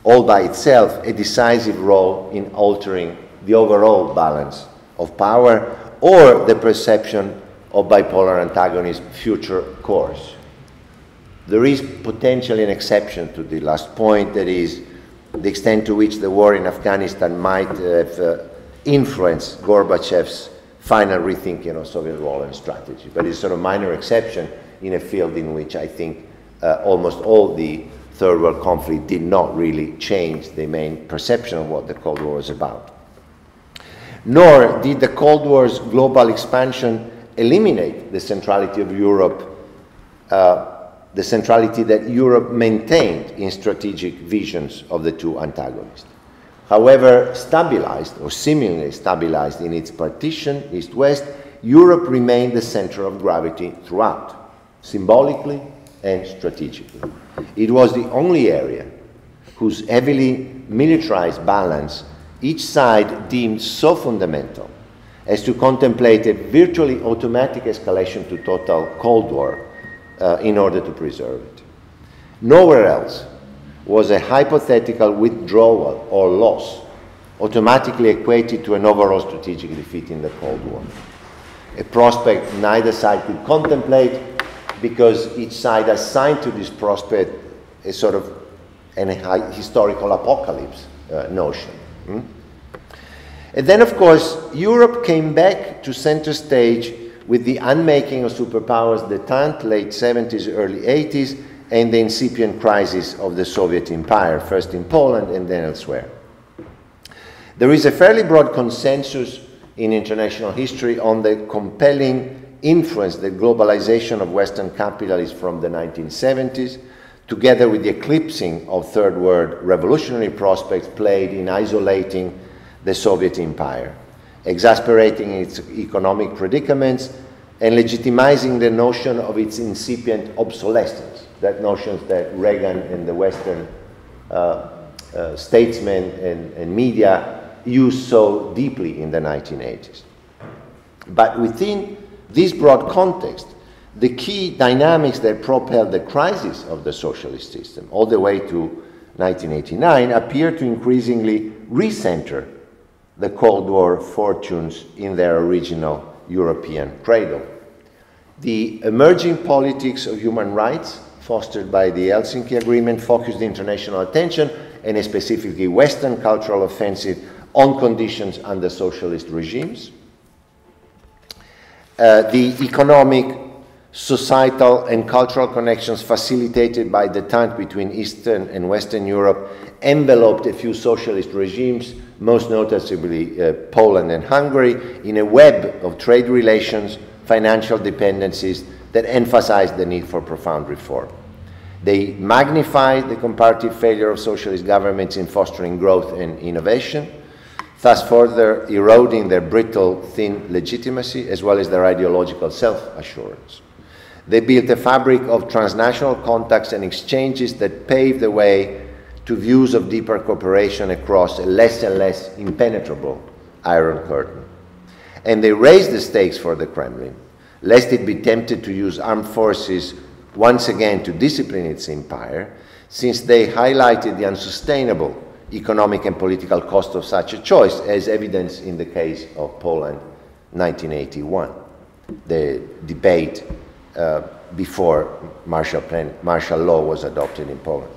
all by itself a decisive role in altering the overall balance of power or the perception of bipolar antagonism future course. There is potentially an exception to the last point, that is the extent to which the war in Afghanistan might have influenced Gorbachev's final rethinking of Soviet role and strategy. But it's sort of minor exception in a field in which I think almost all the Third World conflict did not really change the main perception of what the Cold War was about. Nor did the Cold War's global expansion eliminate the centrality of Europe, the centrality that Europe maintained in strategic visions of the two antagonists. However stabilized, or seemingly stabilized in its partition, East-West, Europe remained the center of gravity throughout, symbolically and strategically. It was the only area whose heavily militarized balance each side deemed so fundamental as to contemplate a virtually automatic escalation to total Cold War in order to preserve it. Nowhere else was a hypothetical withdrawal or loss automatically equated to an overall strategic defeat in the Cold War. A prospect neither side could contemplate, because each side assigned to this prospect a sort of a historical apocalypse notion. And then, of course, Europe came back to center stage with the unmaking of superpowers détente, late 70s, early 80s, and the incipient crisis of the Soviet Empire, first in Poland and then elsewhere. There is a fairly broad consensus in international history on the compelling influence that globalization of Western capitalism from the 1970s, together with the eclipsing of Third World revolutionary prospects, played in isolating the Soviet Empire, exasperating its economic predicaments and legitimizing the notion of its incipient obsolescence, that notion that Reagan and the Western statesmen and media used so deeply in the 1980s. But within this broad context, the key dynamics that propelled the crisis of the socialist system all the way to 1989 appear to increasingly recenter the Cold War fortunes in their original European cradle. The emerging politics of human rights fostered by the Helsinki Agreement focused international attention, and a specifically Western cultural offensive, on conditions under socialist regimes. The economic, societal, and cultural connections facilitated by the détente between Eastern and Western Europe enveloped a few socialist regimes, most noticeably Poland and Hungary, in a web of trade relations, financial dependencies that emphasized the need for profound reform. They magnified the comparative failure of socialist governments in fostering growth and innovation, thus further eroding their brittle, thin legitimacy as well as their ideological self-assurance. They built a fabric of transnational contacts and exchanges that paved the way to views of deeper cooperation across a less and less impenetrable Iron Curtain. And they raised the stakes for the Kremlin, lest it be tempted to use armed forces once again to discipline its empire, since they highlighted the unsustainable economic and political cost of such a choice, as evidenced in the case of Poland 1981, the debate before martial law was adopted in Poland.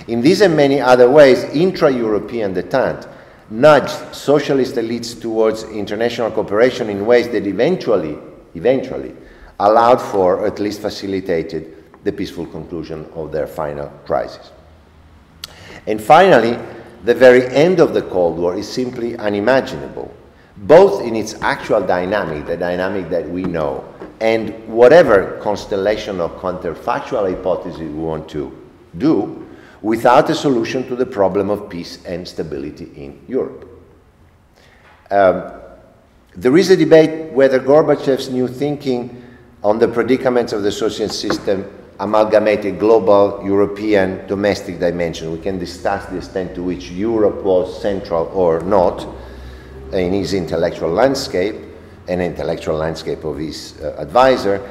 In these and many other ways, intra-European détente nudged socialist elites towards international cooperation in ways that eventually allowed for, or at least facilitated, the peaceful conclusion of their final crisis. And finally, the very end of the Cold War is simply unimaginable, both in its actual dynamic, the dynamic that we know, and whatever constellation of counterfactual hypotheses we want to do, without a solution to the problem of peace and stability in Europe. There is a debate whether Gorbachev's new thinking on the predicaments of the socialist system amalgamated global, European, domestic dimension. We can discuss the extent to which Europe was central or not in his intellectual landscape, and intellectual landscape of his advisor,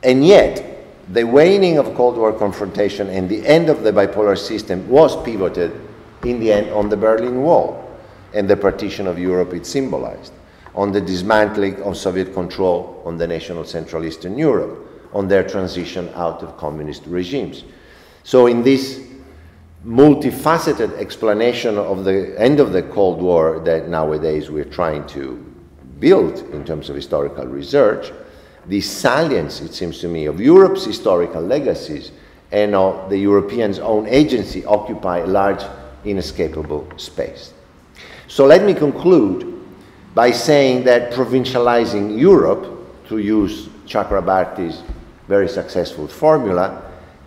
and yet the waning of Cold War confrontation and the end of the bipolar system was pivoted in the end on the Berlin Wall and the partition of Europe it symbolized, on the dismantling of Soviet control on the nation of Central Eastern Europe, on their transition out of communist regimes. So in this multifaceted explanation of the end of the Cold War that nowadays we're trying to build in terms of historical research, the salience, it seems to me, of Europe's historical legacies and of the Europeans' own agency occupy a large, inescapable space. So let me conclude by saying that provincializing Europe, to use Chakrabarty's very successful formula,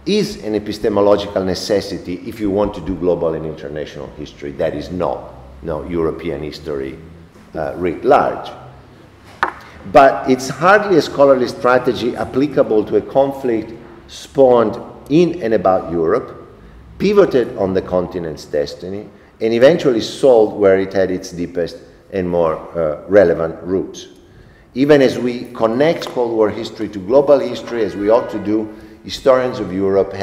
is an epistemological necessity if you want to do global and international history. That is not European history writ large. But it's hardly a scholarly strategy applicable to a conflict spawned in and about Europe, pivoted on the continent's destiny, and eventually solved where it had its deepest and more relevant roots. Even as we connect Cold War history to global history, as we ought to do, historians of Europe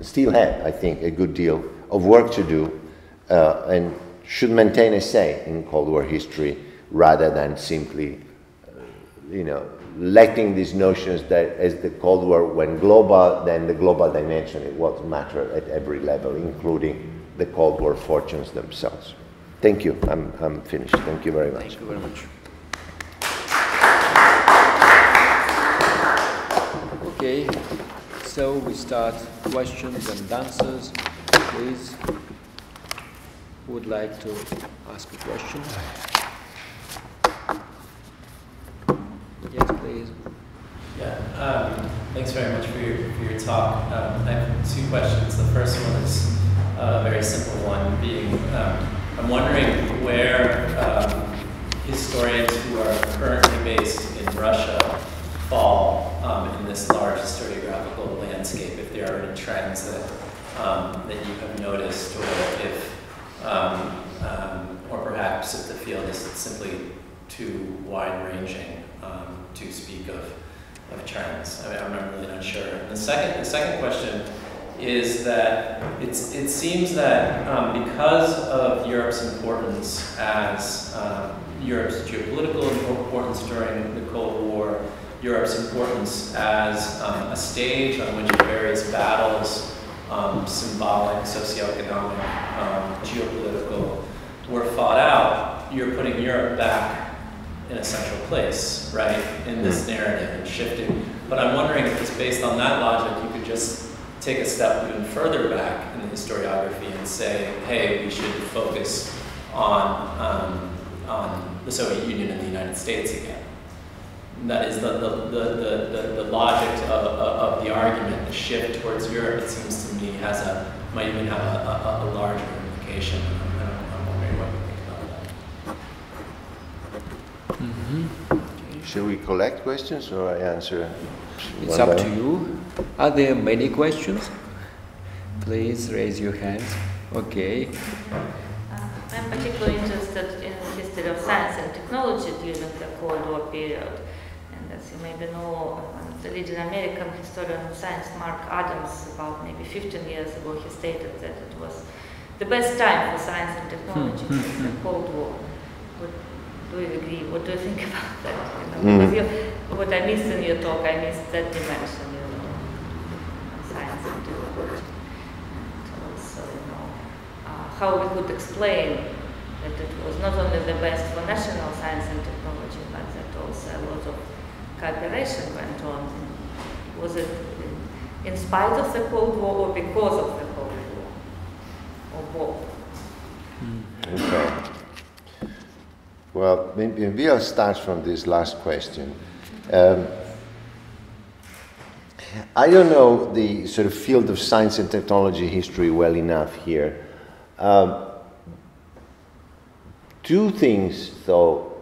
still have, I think, a good deal of work to do and should maintain a say in Cold War history rather than simply, letting these notions that as the Cold War went global, then the global dimension, it was matter at every level, including the Cold War fortunes themselves. Thank you. I'm finished. Thank you very much. Thank you very much. Okay, so we start questions and answers. Please, who would like to ask a question? Yes, please. Yeah, thanks very much for your talk. I have two questions. The first one is a very simple one, being I'm wondering where historians who are currently based in Russia fall in this large historiographical landscape, if there are any trends that you have noticed, or if or perhaps if the field is simply too wide-ranging to speak of trends. I'm really not sure. And the second question is that it seems that because of Europe's importance as Europe's geopolitical importance during the Cold War, Europe's importance as a stage on which various battles, symbolic, socioeconomic, geopolitical, were fought out, you're putting Europe back in a central place, right, in this narrative and shifting. But I'm wondering if it's based on that logic, you could just take a step even further back in the historiography and say, hey, we should focus on the Soviet Union and the United States again. That is the logic of the argument. The shift towards Europe, it seems to me, might even have a larger implication. I'm wondering what you think about that. Mm-hmm. Shall we collect questions or I answer? It's up to you. Are there many questions? Please raise your hands. Okay. I'm particularly interested in the history of science and technology during the Cold War period. And as you maybe know, the leading American historian of science, Mark Adams, about maybe 15 years ago, he stated that it was the best time for science and technology since the Cold War. Do you agree? What do you think about that? Because what I missed in your talk, I missed that dimension, science and technology. And also, how we could explain that it was not only the best for national science and technology, but that also a lot of cooperation went on. Was it in spite of the Cold War or because of the Cold War? Or both? Okay. Well, maybe I'll start from this last question. I don't know the sort of field of science and technology history well enough here. Two things, though,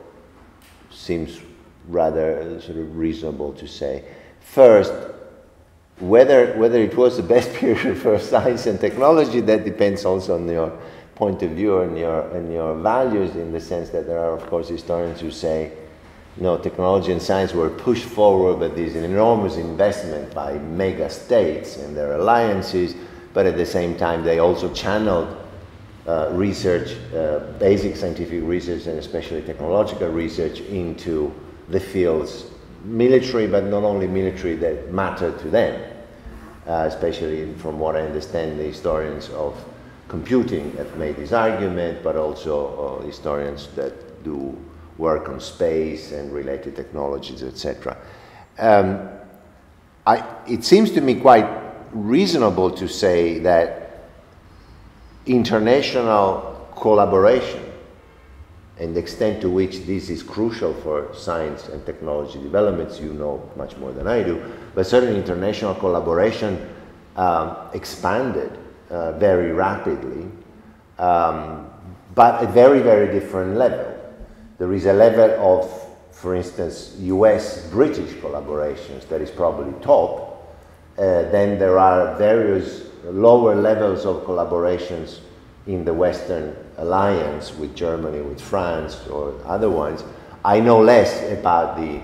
seems rather sort of reasonable to say. First, whether it was the best period for science and technology, that depends also on your point of view and your values, in the sense that there are, of course, historians who say, technology and science were pushed forward, but there's an enormous investment by mega states and their alliances, but at the same time they also channeled research, basic scientific research and especially technological research into the fields, military, but not only military, that matter to them, especially from what I understand, the historians of computing have made this argument, but also historians that do work on space and related technologies, etc. it seems to me quite reasonable to say that international collaboration and the extent to which this is crucial for science and technology developments, you know much more than I do, but certainly international collaboration expanded very rapidly, but at very, very different level. There is a level of, for instance, US-British collaborations that is probably top. Then there are various lower levels of collaborations in the Western alliance with Germany, with France, or other ones. I know less about the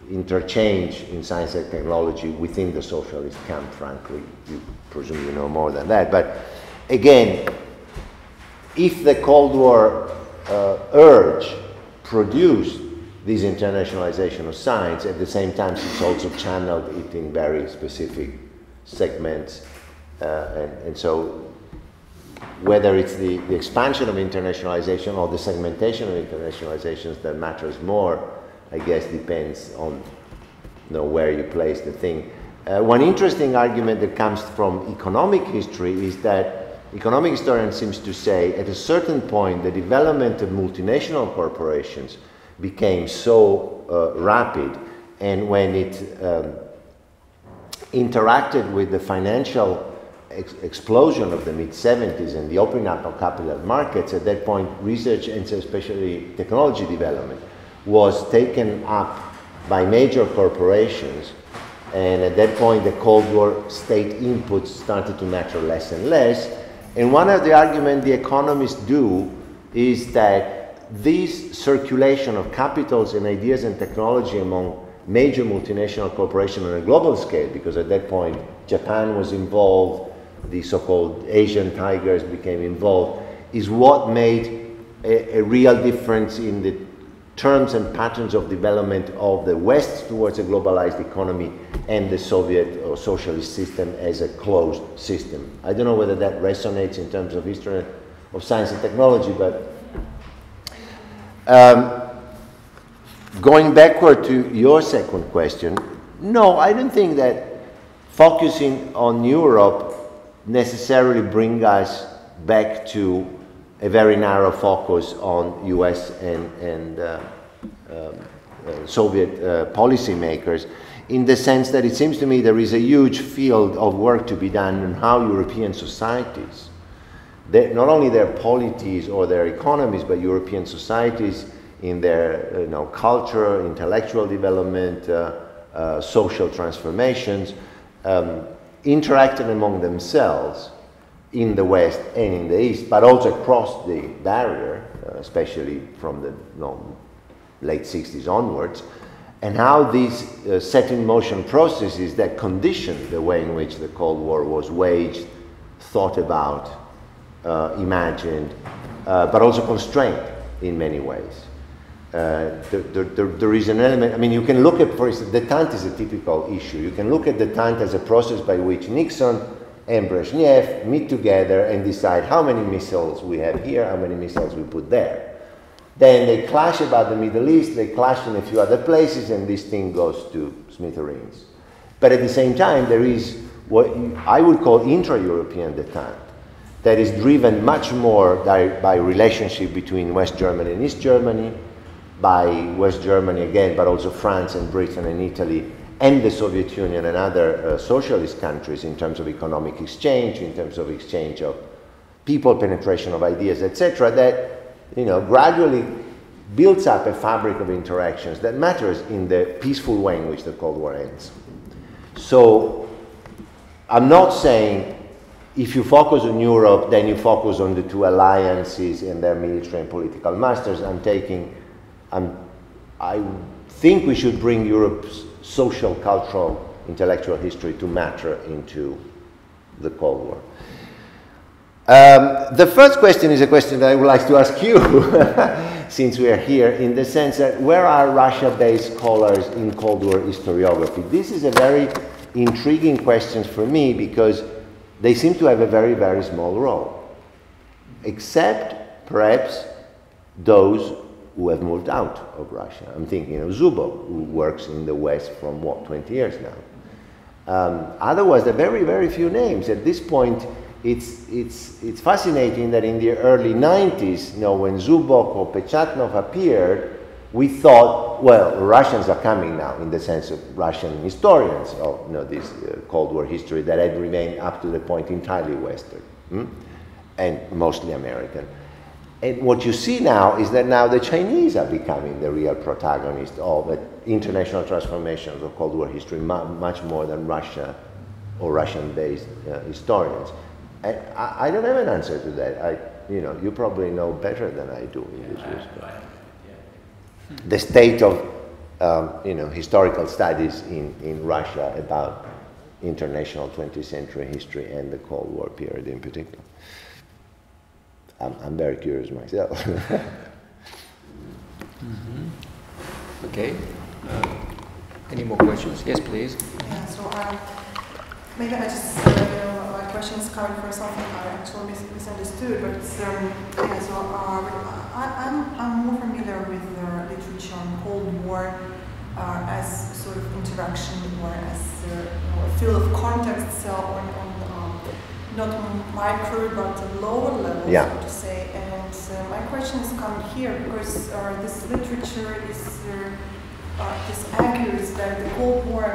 interchange in science and technology within the socialist camp, frankly. You presume you know more than that. But again, if the Cold War urge produced this internationalization of science, at the same time it's also channeled it in very specific segments. And so whether it's the expansion of internationalization or the segmentation of internationalizations that matters more, I guess depends on where you place the thing. One interesting argument that comes from economic history is that economic historian seems to say at a certain point the development of multinational corporations became so rapid, and when it interacted with the financial explosion of the mid-70s and the opening up of capital markets, at that point research and especially technology development was taken up by major corporations, and at that point the Cold War state inputs started to matter less and less. And one of the arguments the economists do is that this circulation of capitals and ideas and technology among major multinational corporations on a global scale, because at that point Japan was involved, the so-called Asian tigers became involved, is what made a real difference in the terms and patterns of development of the West towards a globalized economy and the Soviet or socialist system as a closed system. I don't know whether that resonates in terms of history of science and technology, but going backward to your second question, no, I don't think that focusing on Europe necessarily bring us back to a very narrow focus on US and Soviet policymakers, in the sense that it seems to me there is a huge field of work to be done on how European societies, not only their polities or their economies, but European societies in their culture, intellectual development, social transformations, interacting among themselves in the West and in the East, but also across the barrier, especially from the late 60s onwards, and how these set in motion processes that conditioned the way in which the Cold War was waged, thought about, imagined, but also constrained in many ways. There is an element, I mean, you can look at, for instance, détente is a typical issue. You can look at détente as a process by which Nixon and Brezhnev meet together and decide how many missiles we have here, how many missiles we put there. Then they clash about the Middle East, they clash in a few other places, and this thing goes to smithereens. But at the same time, there is what I would call intra-European détente that is driven much more by relationship between West Germany and East Germany, by West Germany again, but also France and Britain and Italy, and the Soviet Union and other socialist countries in terms of economic exchange, in terms of exchange of people, penetration of ideas, etc., that gradually builds up a fabric of interactions that matters in the peaceful way in which the Cold War ends. So I'm not saying if you focus on Europe, then you focus on the two alliances and their military and political masters. I think we should bring Europe's social, cultural, intellectual history to matter into the Cold War. The first question is a question that I would like to ask you, since we are here, in the sense that where are Russia-based scholars in Cold War historiography? This is a very intriguing question for me because they seem to have a very, very small role, except perhaps those who have moved out of Russia. I'm thinking of Zubow, who works in the West from, what, 20 years now. Otherwise, there are very, very few names. At this point, it's fascinating that in the early 90s, you know, when Zubok or Pechatnov appeared, we thought, well, Russians are coming now, in the sense of Russian historians of, you know, this Cold War history that had remained up to the point entirely Western, and mostly American. And what you see now is that now the Chinese are becoming the real protagonists of international transformations of Cold War history, much more than Russia or Russian-based historians. And I don't have an answer to that. You know, you probably know better than I do in this respect. The state of you know, historical studies in Russia about international 20th century history and the Cold War period in particular. I'm very curious myself. Okay. Any more questions? Yes, please. Yeah, so maybe I just, you know, my question is coming from something I actually misunderstood, but it's, yeah, so I'm more familiar with the literature on Cold War as sort of interaction or as a field of context on not micro but lower level, yeah, so to say. And my question is coming here because this literature is this argues that the Cold War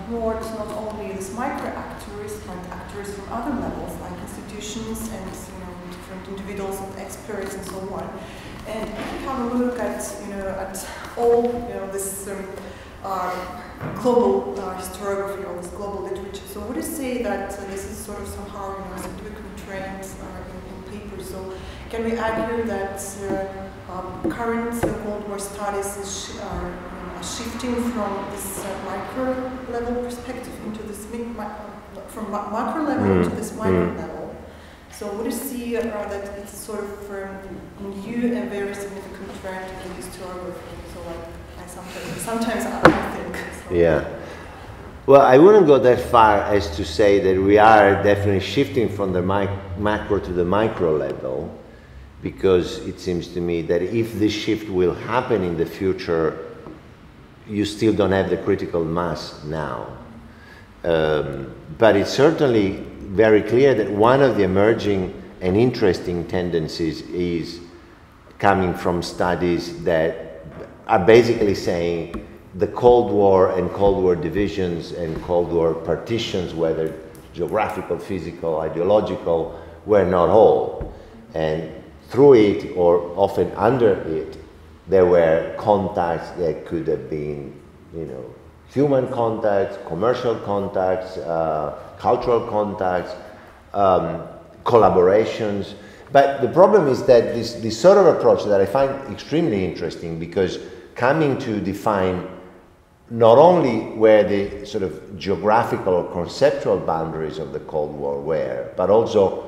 brought not only these micro actors, but actors from other levels like institutions and, you know, different individuals and experts and so on. And if you have a look at, you know, at all, you know, this global historiography or this global literature, so would you say that this is sort of somehow, you know, significant trend in papers? So can we argue that current Cold War studies are shifting from this micro level perspective into this from macro level to this micro level? So would you see that it's sort of new and very significant trend in historiography? So like sometimes I think. So. Yeah. Well, I wouldn't go that far as to say that we are definitely shifting from the macro to the micro level, because it seems to me that if this shift will happen in the future, you still don't have the critical mass now. But it's certainly very clear that one of the emerging and interesting tendencies is coming from studies that are basically saying the Cold War and Cold War divisions and Cold War partitions, whether geographical, physical, ideological, were not whole. And through it, or often under it, there were contacts that could have been, you know, human contacts, commercial contacts, cultural contacts, collaborations. But the problem is that this sort of approach that I find extremely interesting, because coming to define not only where the sort of geographical or conceptual boundaries of the Cold War were, but also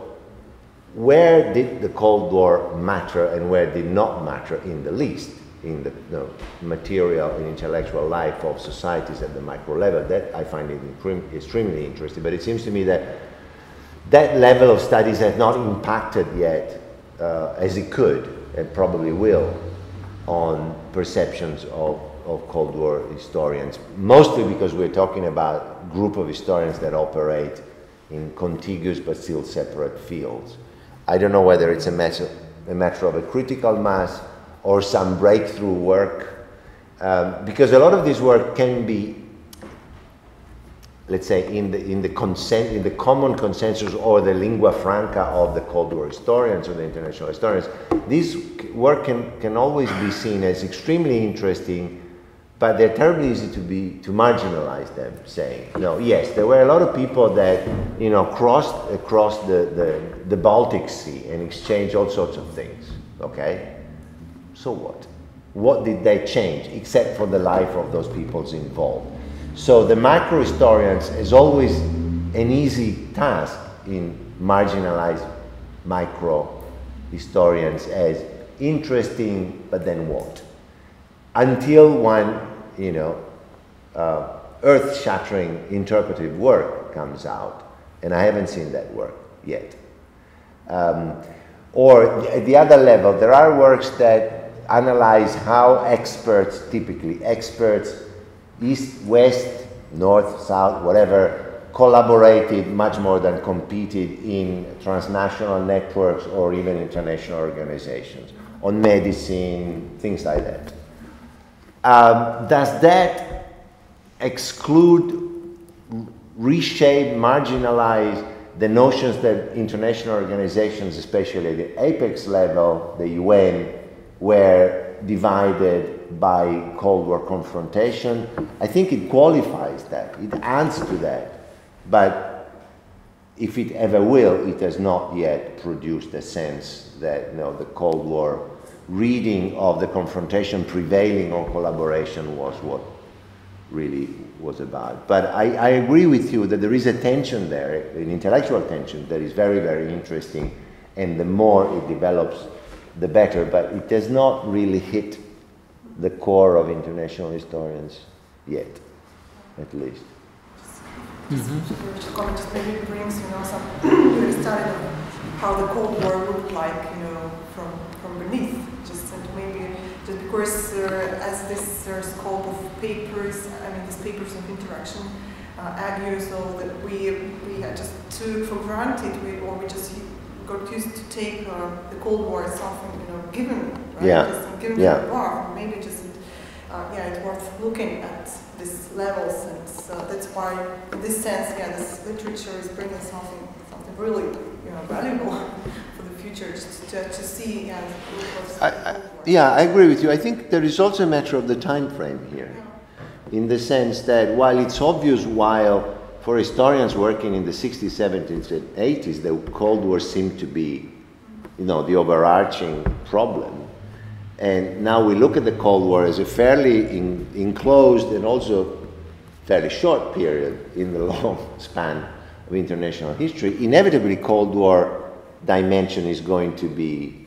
where did the Cold War matter and where did not matter in the least in the, you know, material and intellectual life of societies at the micro level. That I find it extremely interesting. But it seems to me that that level of studies has not impacted yet, as it could and probably will, on perceptions of Cold War historians, mostly because we're talking about a group of historians that operate in contiguous but still separate fields. I don't know whether it's a matter of a critical mass or some breakthrough work, because a lot of this work can be, let's say, in the common consensus or the lingua franca of the Cold War historians or the international historians. This work can always be seen as extremely interesting, but they're terribly easy to marginalize them, saying, no, yes, there were a lot of people that, you know, crossed across the Baltic Sea and exchanged all sorts of things, okay? So what? What did they change, except for the life of those peoples involved? So the macro historians is always an easy task in marginalized micro historians as interesting, but then what? Until one, you know, earth-shattering interpretive work comes out, and I haven't seen that work yet. Or at the other level, there are works that analyze how experts, typically experts, east, west, north, south, whatever, collaborated much more than competed in transnational networks or even international organizations, on medicine, things like that. Does that exclude, reshape, marginalize the notions that international organizations, especially at the apex level, the UN, were divided by Cold War confrontation? I think it qualifies that, it adds to that, but if it ever will, it has not yet produced a sense that, you know, the Cold War reading of the confrontation prevailing on collaboration was what really was about. But I agree with you that there is a tension there, an intellectual tension that is very, very interesting, and the more it develops, the better, but it does not really hit the core of international historians yet, at least. Just comment, just maybe brings, you know, some study of how the Cold War looked like, you know, from beneath. Just maybe just because as this scope of papers, I mean, these papers of interaction argue, so that we had just took for granted, or we just got used to take the Cold War as something, you know, given, right? Yeah. Just given Yeah. to the war. Maybe just it's worth looking at these levels, and that's why, in this sense, this literature is bringing something really, you know, valuable for the future, just to see. I agree with you. I think there is also a matter of the time frame here, in the sense that while it's obvious, while for historians working in the 60s, 70s, and 80s, the Cold War seemed to be, you know, the overarching problem. And now we look at the Cold War as a fairly enclosed and also fairly short period in the long span of international history. Inevitably, Cold War dimension is going to be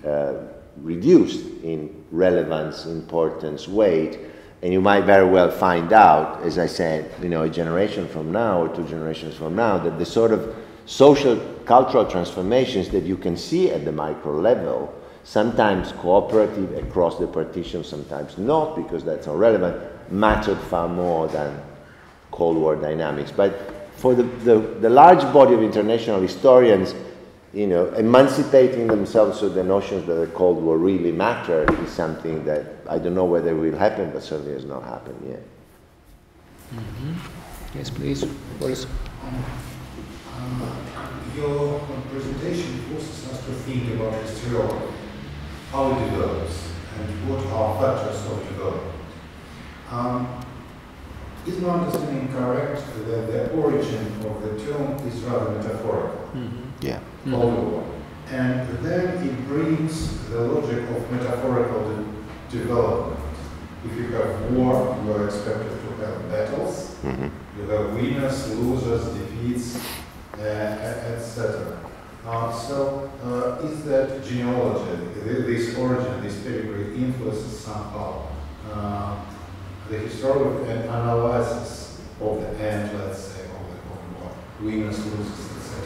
reduced in relevance, importance, weight. And you might very well find out, as I said, you know, a generation from now or 2 generations from now, that the sort of social, cultural transformations that you can see at the micro level, sometimes cooperative across the partition, sometimes not, because that's not relevant, mattered far more than Cold War dynamics. But for the large body of international historians, you know, emancipating themselves to the notions that the Cold War really mattered is something that I don't know whether it will happen, but certainly has not happened yet. Yes, please, Boris. Your presentation forces us to think about history of how it develops and what are factors of development. Is my understanding correct that the origin of the term is rather metaphorical? Yeah. Cold War. And then it brings the logic of metaphorical development. If you have war, you are expected to have battles, you have winners, losers, defeats, etc. So is that genealogy, this origin, this pedigree influences somehow the historical analysis of the end, let's say, of the Cold War, winners, losers, etc.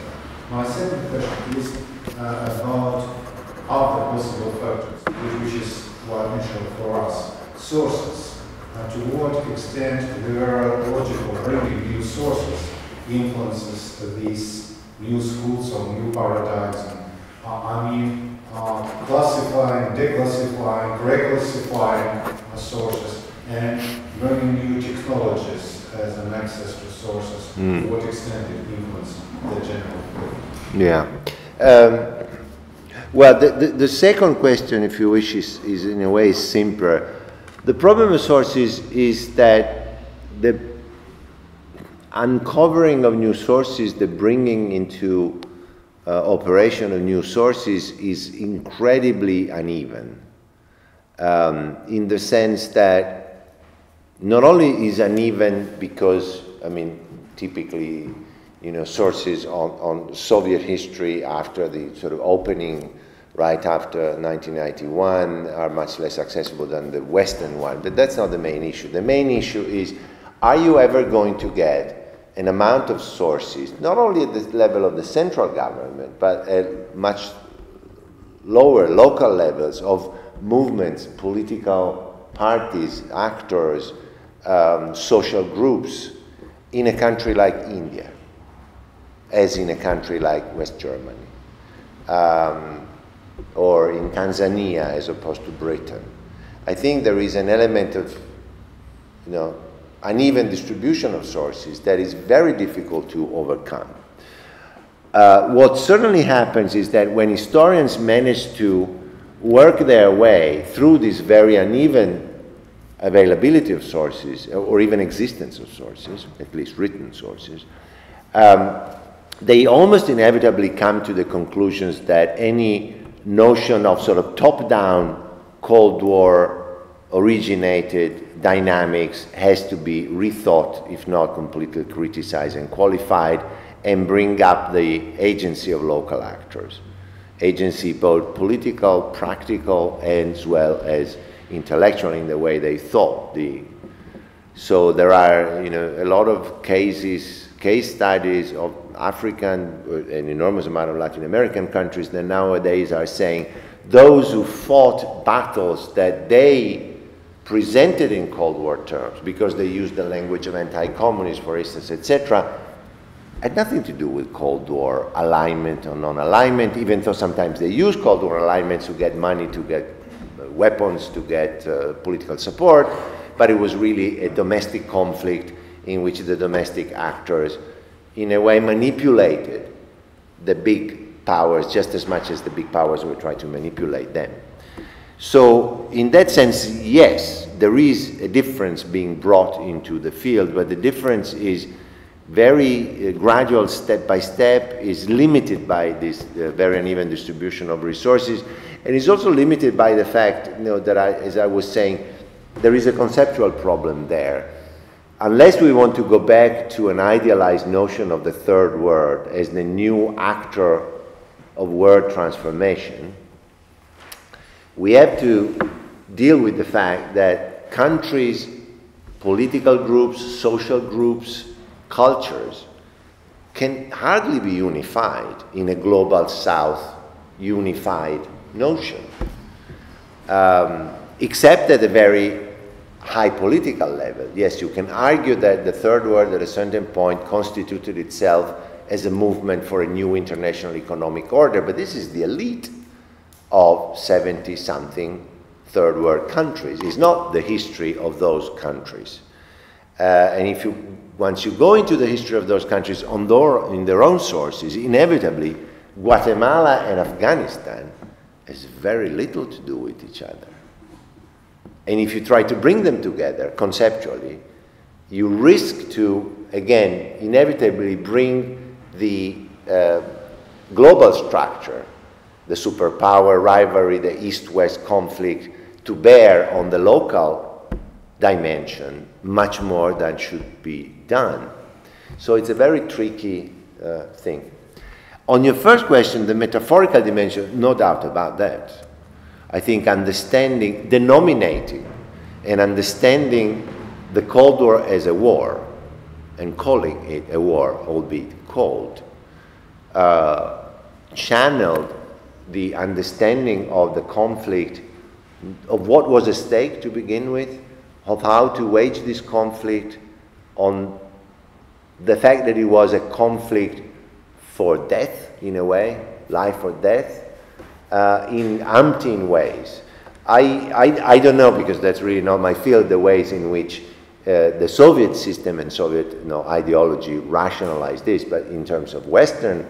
My second question is about other possible factors, which is what I mentioned for us, sources. To what extent their logical bringing new sources influences these new schools or new paradigms. I mean, classifying, declassifying, reclassifying sources, and bringing new technologies as an access to sources. To what extent it influences the general field? Yeah. Well, the second question, if you wish, is in a way simpler. The problem with sources is that the uncovering of new sources, the bringing into operation of new sources is incredibly uneven, in the sense that not only is uneven because, I mean, typically, you know, sources on Soviet history after the sort of opening right after 1991 are much less accessible than the Western one, but that's not the main issue. The main issue is, are you ever going to get an amount of sources, not only at the level of the central government, but at much lower local levels of movements, political parties, actors, social groups in a country like India, as in a country like West Germany, or in Tanzania as opposed to Britain. I think there is an element of, you know, uneven distribution of sources that is very difficult to overcome. What certainly happens is that when historians manage to work their way through this very uneven availability of sources, or even existence of sources, at least written sources, they almost inevitably come to the conclusions that any notion of sort of top-down Cold War originated dynamics has to be rethought, if not completely criticized and qualified, and bring up the agency of local actors. Agency both political, practical, as well as intellectual in the way they thought. So there are, you know, a lot of case studies of African, an enormous amount of Latin American countries that nowadays are saying those who fought battles that they presented in Cold War terms, because they used the language of anti-communism, for instance, etc., had nothing to do with Cold War alignment or non-alignment, even though sometimes they use Cold War alignments to get money, to get weapons, to get political support, but it was really a domestic conflict in which the domestic actors, in a way, manipulated the big powers just as much as the big powers were trying to manipulate them. So in that sense, yes, there is a difference being brought into the field, but the difference is very gradual, step by step, is limited by this very uneven distribution of resources, and is also limited by the fact, you know, that as I was saying, there is a conceptual problem there. Unless we want to go back to an idealized notion of the third world as the new actor of world transformation, we have to deal with the fact that countries, political groups, social groups, cultures can hardly be unified in a global South unified notion, except at a very high political level. Yes, you can argue that the third world at a certain point constituted itself as a movement for a new international economic order, but this is the elite of 70-something third world countries. It's not the history of those countries. And if once you go into the history of those countries in their own sources, inevitably Guatemala and Afghanistan has very little to do with each other. And if you try to bring them together conceptually, you risk to, again, inevitably bring the global structure, the superpower rivalry, the East-West conflict, to bear on the local dimension much more than should be done. So it's a very tricky thing. On your first question, the metaphorical dimension, no doubt about that. I think understanding, denominating, and understanding the Cold War as a war, and calling it a war, albeit cold, channeled the understanding of the conflict, of what was at stake to begin with, of how to wage this conflict, on the fact that it was a conflict for death, in a way, life or death, in umpteen ways. I don't know, because that's really not my field, the ways in which the Soviet system and Soviet ideology rationalized this, but in terms of Western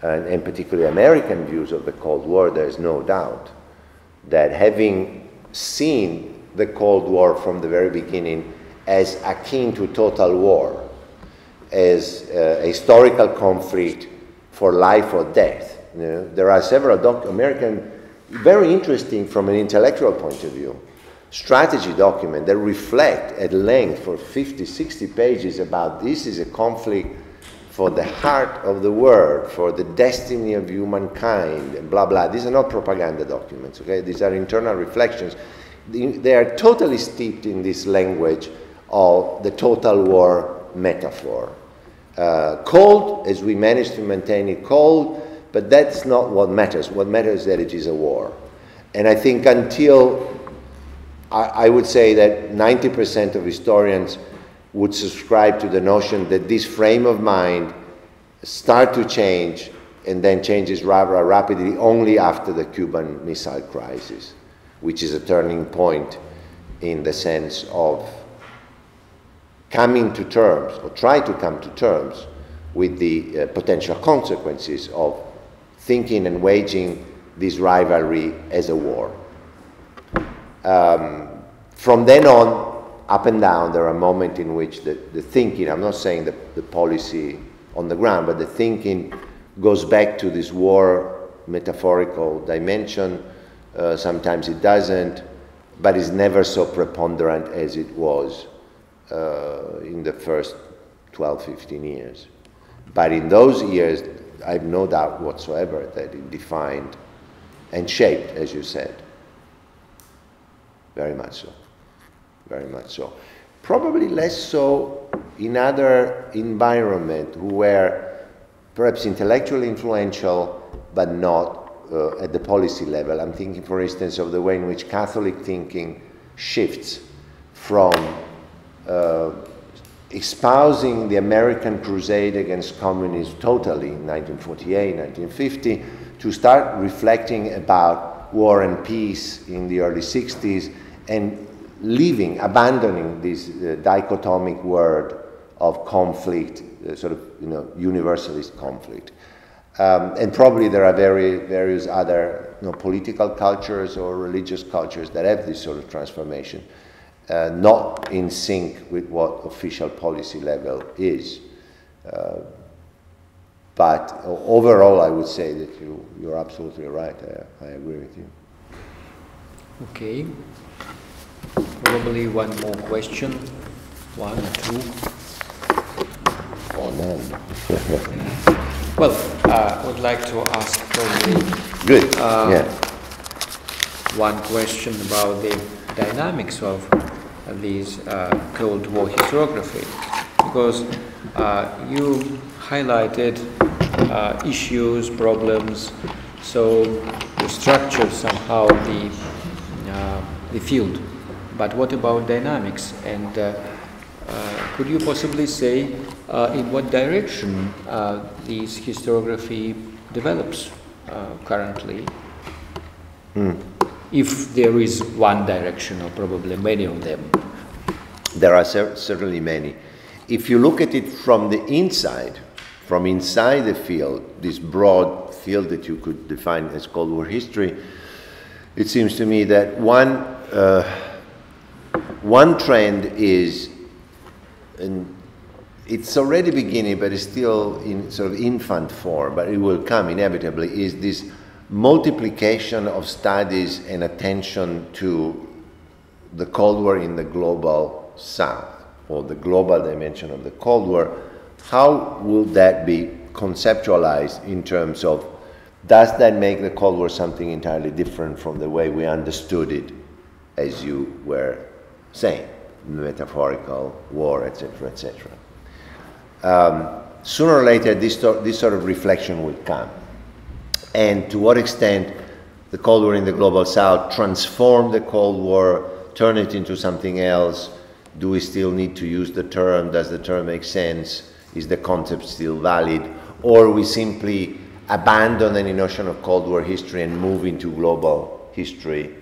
and particularly American views of the Cold War, there's no doubt that having seen the Cold War from the very beginning as akin to total war, as a historical conflict for life or death. You know, there are several American, very interesting from an intellectual point of view, strategy documents that reflect at length for 50, 60 pages about this is a conflict for the heart of the world, for the destiny of humankind, and blah, blah. These are not propaganda documents, okay? These are internal reflections. They are totally steeped in this language of the total war metaphor. Cold, as we managed to maintain it cold, but that's not what matters. What matters is that it is a war. And I think until, I would say that 90% of historians would subscribe to the notion that this frame of mind start to change and then changes rather rapidly only after the Cuban Missile Crisis, which is a turning point in the sense of coming to terms, or try to come to terms, with the potential consequences of thinking and waging this rivalry as a war. From then on, up and down, there are moments in which the thinking, I'm not saying the policy on the ground, but the thinking goes back to this war metaphorical dimension. Sometimes it doesn't, but it's never so preponderant as it was in the first 12, 15 years. But in those years, I have no doubt whatsoever that it defined and shaped, as you said. Very much so. Very much so. Probably less so in other environments who were perhaps intellectually influential, but not at the policy level. I'm thinking, for instance, of the way in which Catholic thinking shifts from espousing the American crusade against communism totally in 1948, 1950, to start reflecting about war and peace in the early 60s, and abandoning this dichotomic word of conflict, sort of universalist conflict. And probably there are various other political cultures or religious cultures that have this sort of transformation, not in sync with what official policy level is. But overall, I would say that you're absolutely right. I agree with you. Okay. Probably one more question. One or two. Oh, no. Well, I would like to ask probably Good. one question about the dynamics of these Cold War historiography, because you highlighted issues, problems, so you structured somehow the field. But what about dynamics? And could you possibly say in what direction this historiography develops currently? If there is one direction, or probably many of them. There are certainly many. If you look at it from the inside, from inside the field, this broad field that you could define as Cold War history, it seems to me that one trend is, and it's already beginning, but it's still in sort of infant form, but it will come inevitably, is this multiplication of studies and attention to the Cold War in the global South, or the global dimension of the Cold War. How will that be conceptualized in terms of, does that make the Cold War something entirely different from the way we understood it, as you were saying, metaphorical war, etc., etc. Sooner or later, this sort of reflection will come. And to what extent the Cold War in the Global South transformed the Cold War, turn it into something else? Do we still need to use the term? Does the term make sense? Is the concept still valid? Or we simply abandon any notion of Cold War history and move into global history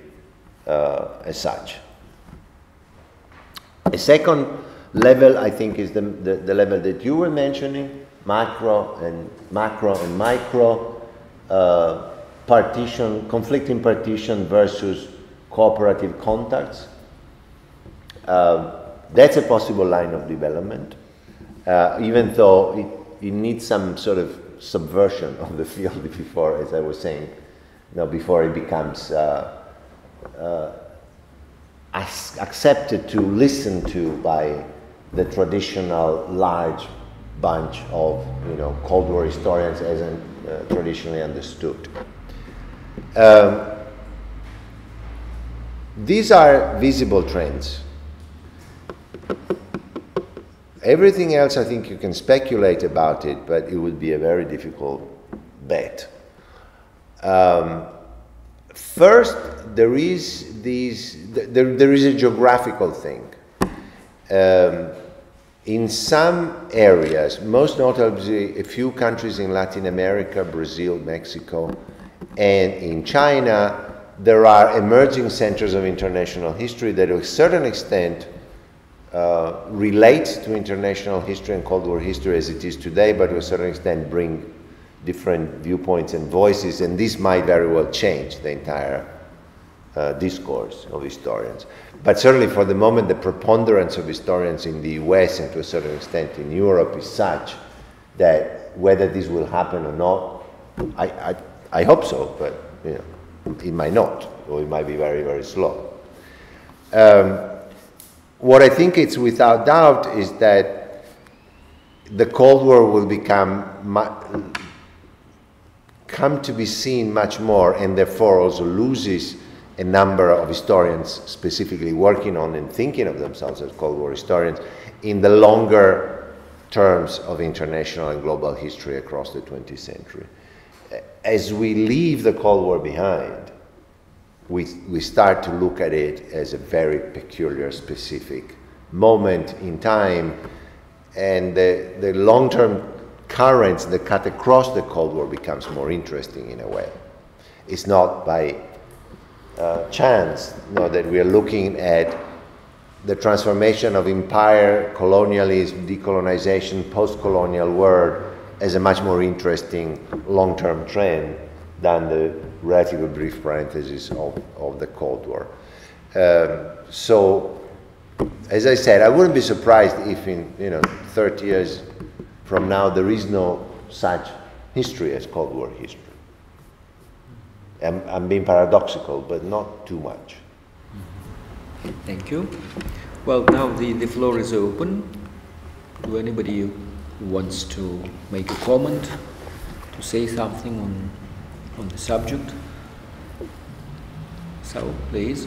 as such? A second level, I think, is the level that you were mentioning, macro and micro, conflicting partition versus cooperative contacts. That's a possible line of development, even though it needs some sort of subversion of the field before, as I was saying, before it becomes accepted to listen to by the traditional large bunch of Cold War historians as traditionally understood. These are visible trends. Everything else, I think you can speculate about it, but it would be a very difficult bet. First, there is a geographical thing. In some areas, most notably a few countries in Latin America, Brazil, Mexico, and in China, there are emerging centers of international history that to a certain extent relate to international history and Cold War history as it is today, but to a certain extent bring different viewpoints and voices, and this might very well change the entire discourse of historians. But certainly for the moment, the preponderance of historians in the US and to a certain extent in Europe is such that whether this will happen or not, I hope so, but you know, it might not, or it might be very, very slow. What I think it's without doubt is that the Cold War will come to be seen much more, and therefore also loses a number of historians specifically working on and thinking of themselves as Cold War historians in the longer terms of international and global history across the 20th century. As we leave the Cold War behind, we start to look at it as a very peculiar, specific moment in time, and the long-term currents that cut across the Cold War becomes more interesting in a way. It's not by chance that we are looking at the transformation of empire, colonialism, decolonization, post-colonial world as a much more interesting long-term trend than the relatively brief parenthesis of the Cold War. So, as I said, I wouldn't be surprised if in 30 years from now there is no such history as Cold War history. I'm being paradoxical, but not too much. Thank you. Well, now the floor is open to anybody who wants to make a comment, to say something on the subject. So, please,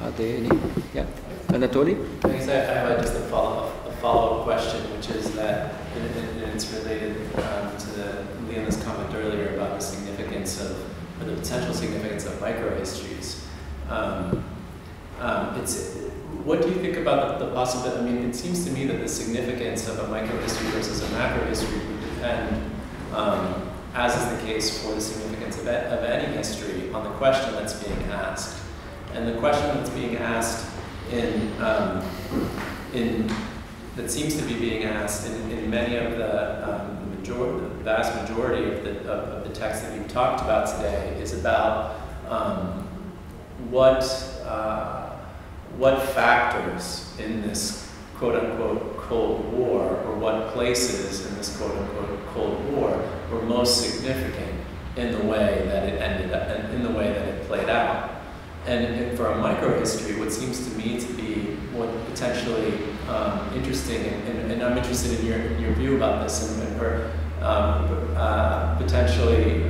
are there any? Yeah, Anatoly? Thanks. I have just a follow-up question, which is that, and it's related to Leona's comment earlier about the significance of, or the potential significance of microhistories. What do you think about the possibility? I mean, it seems to me that the significance of a microhistory versus a macrohistory would depend, as is the case for the significance of any history, on the question that's being asked. And the question that's being asked that seems to be being asked in many of the vast majority of the texts that you've talked about today is about what factors in this quote-unquote Cold War, or what places in this quote-unquote Cold War were most significant in the way that it ended up, and in the way that it played out. And for a microhistory, what seems to me to be what potentially interesting, and I'm interested in your view about this, and potentially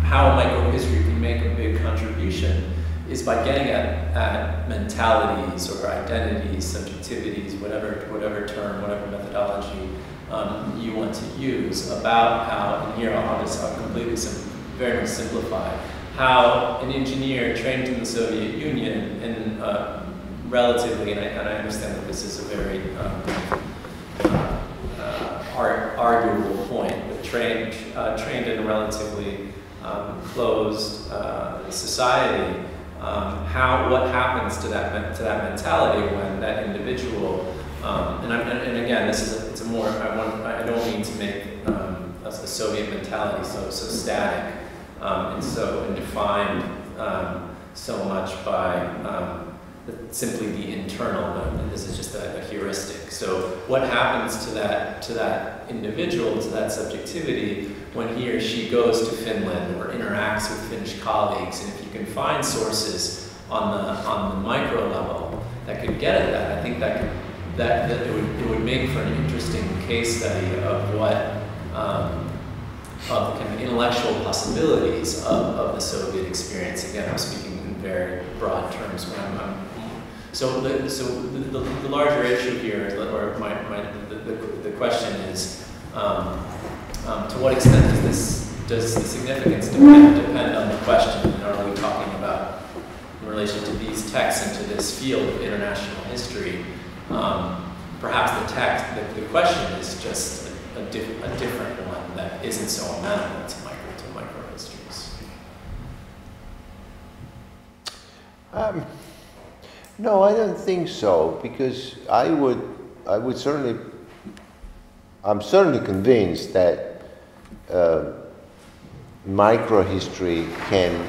how microhistory can make a big contribution, is by getting at mentalities or identities, subjectivities, whatever term, whatever methodology you want to use, about how, and here I'll completely very much simplify, how an engineer trained in the Soviet Union, and relatively, and I understand that this is a very arguable point, but trained in a relatively closed society, what happens to that mentality when that individual, and again, it's a more, I don't mean to make a Soviet mentality so static and defined so much by simply the internal. And this is just a heuristic. So what happens to that individual, to that subjectivity, when he or she goes to Finland or interacts with Finnish colleagues? And if you can find sources on the micro level that could get at that, I think that it would make for an interesting case study of what of kind of intellectual possibilities of the Soviet experience. Again, I'm speaking in very broad terms. So the larger issue here, or the question is, to what extent does does the significance depend on the question? And are we talking about, in relation to these texts and to this field of international history, perhaps the question is just a different one that isn't so amenable to microhistories? No, I don't think so, because I'm certainly convinced that microhistory can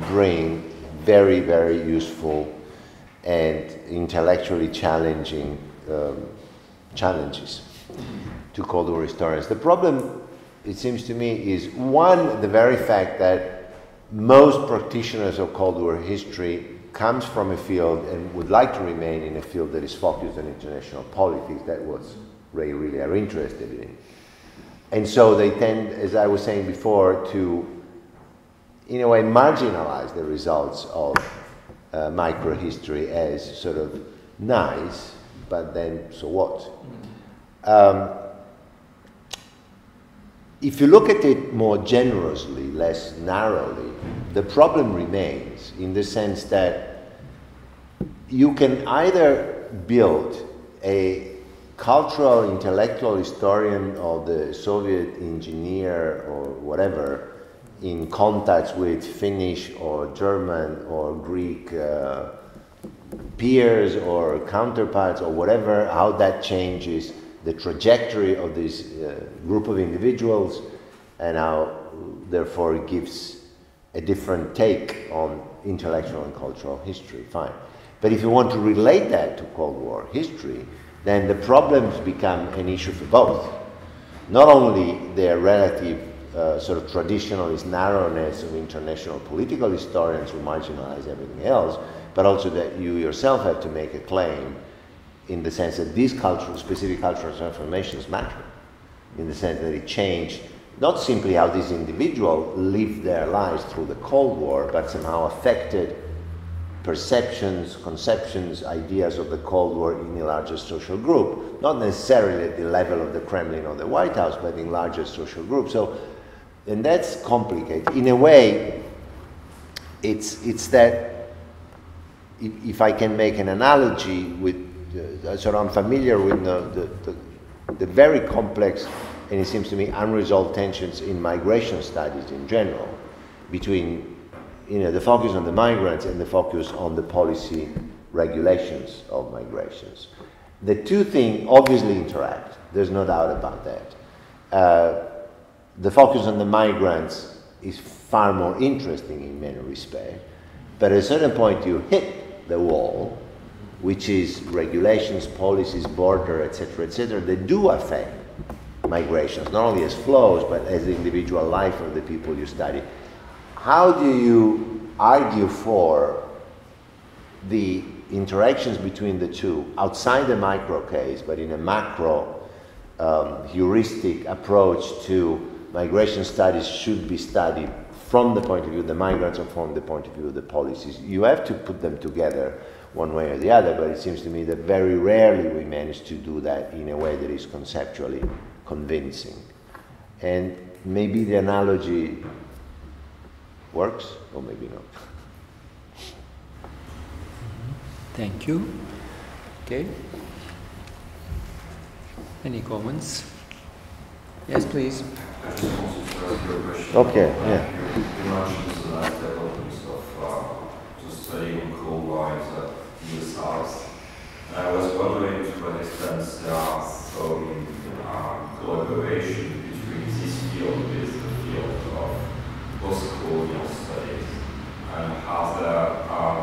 bring very, very useful and intellectually challenging challenges to Cold War historians. The problem, it seems to me, is one, the very fact that most practitioners of Cold War history comes from a field and would like to remain in a field that is focused on international politics. That was they really are interested in. And so they tend, as I was saying before, to, in a way, marginalize the results of microhistory as sort of nice, but then so what? If you look at it more generously, less narrowly, the problem remains in the sense that you can either build a cultural, intellectual historian or the Soviet engineer or whatever in contacts with Finnish or German or Greek peers or counterparts or whatever, how that changes the trajectory of this group of individuals, and how therefore it gives a different take on intellectual and cultural history, fine. But if you want to relate that to Cold War history, then the problems become an issue for both. Not only their relative sort of traditionalist narrowness of international political historians who marginalize everything else, but also that you yourself have to make a claim in the sense that these specific cultural transformations matter, in the sense that it changed not simply how these individuals lived their lives through the Cold War, but somehow affected perceptions, conceptions, ideas of the Cold War in a larger social group, not necessarily at the level of the Kremlin or the White House, but in larger social groups. So, and that's complicated. In a way, it's that, if I can make an analogy with, so I'm familiar with the very complex, and it seems to me, unresolved tensions in migration studies in general, between the focus on the migrants and the focus on the policy regulations of migrations. The two things obviously interact, there's no doubt about that. The focus on the migrants is far more interesting in many respects, but at a certain point you hit the wall, which is regulations, policies, border, etc., that do affect migrations, not only as flows, but as the individual life of the people you study. How do you argue for the interactions between the two outside the micro case, but in a macro heuristic approach to migration studies should be studied from the point of view of the migrants or from the point of view of the policies? You have to put them together one way or the other, but it seems to me that very rarely we manage to do that in a way that is conceptually convincing. And maybe the analogy works, or maybe not. Thank you. Okay. Any comments? Yes, please. I just wanted to ask you a question. Okay, yeah. You mentioned the nice developments of the study on coal mines in the south. And I was wondering to what extent there are some collaboration between this field with the field of post-colonial studies, and how there are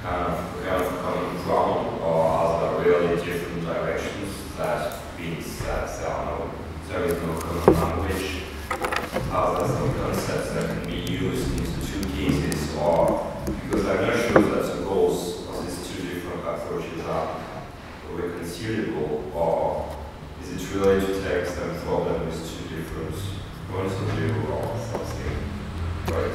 kind of common ground, or are there really different directions? That means that there is no common language. Are there some concepts that can be used in the two cases, or because I'm not sure that the goals of these two different approaches are reconcilable, or is it really to take some problem with two different points of view or something very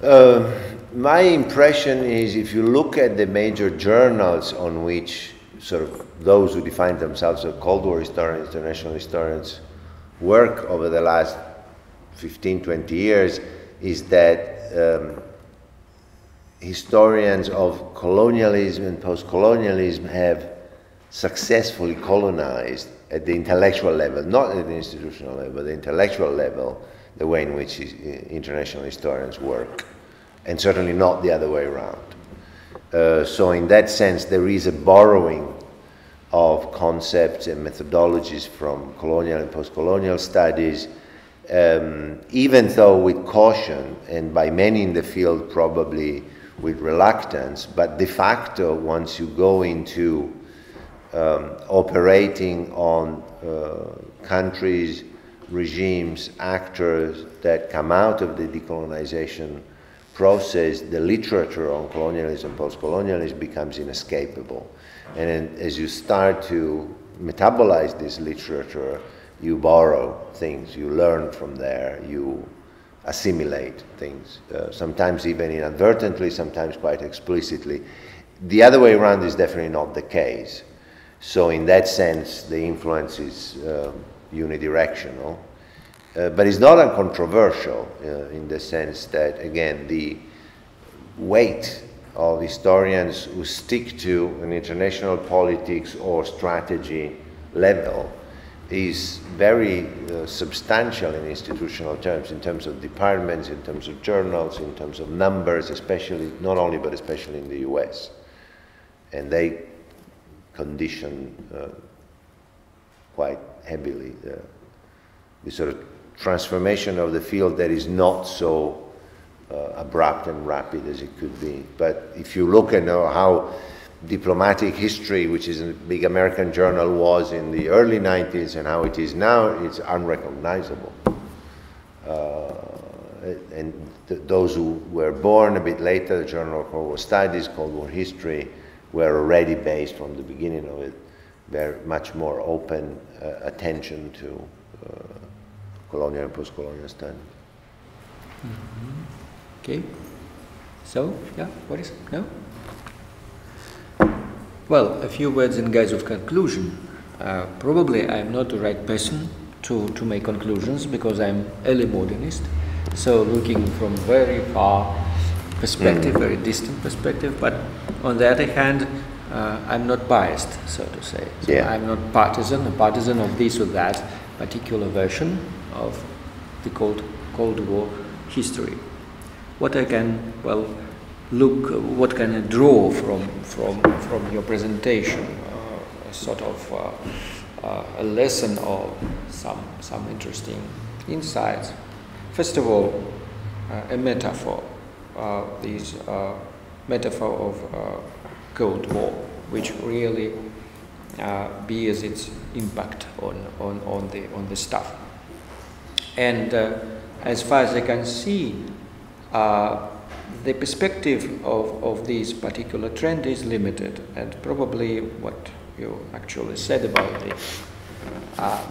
different? My impression is, if you look at the major journals on which sort of those who define themselves as Cold War historians, international historians, work over the last 15, 20 years is that historians of colonialism and post-colonialism have successfully colonized at the intellectual level, not at the institutional level, but the intellectual level, the way in which international historians work, and certainly not the other way around. So in that sense, there is a borrowing of concepts and methodologies from colonial and post-colonial studies, even though with caution, and by many in the field probably with reluctance, but de facto, once you go into operating on countries, regimes, actors that come out of the decolonization process, the literature on colonialism, post-colonialism becomes inescapable. And as you start to metabolize this literature, you borrow things, you learn from there, you assimilate things, sometimes even inadvertently, sometimes quite explicitly. The other way around is definitely not the case. So in that sense, the influence is unidirectional. But it's not uncontroversial in the sense that, again, the weight of historians who stick to an international politics or strategy level is very substantial in institutional terms, in terms of departments, in terms of journals, in terms of numbers, especially, not only, but especially in the US. And they condition quite heavily the sort of transformation of the field that is not so abrupt and rapid as it could be. But if you look at how diplomatic history, which is a big American journal, was in the early 90s and how it is now, it's unrecognizable. And those who were born a bit later, the Journal of Cold War Studies, Cold War History, were already based from the beginning of it, very much more open attention to colonial and post-colonial studies. Mm-hmm. Okay. So, yeah, what is it? No? Well, a few words in guise of conclusion. Probably I'm not the right person to make conclusions because I'm early modernist, so looking from very far perspective, very distant perspective, but on the other hand, I'm not biased, so to say. So yeah. I'm not a partisan of this or that particular version of the Cold War history. What I can, well, what can I draw from your presentation? A sort of a lesson or some interesting insights. First of all, a metaphor. This metaphor of Cold War, which really bears its impact on the stuff. And as far as I can see, the perspective of this particular trend is limited, and probably what you actually said about the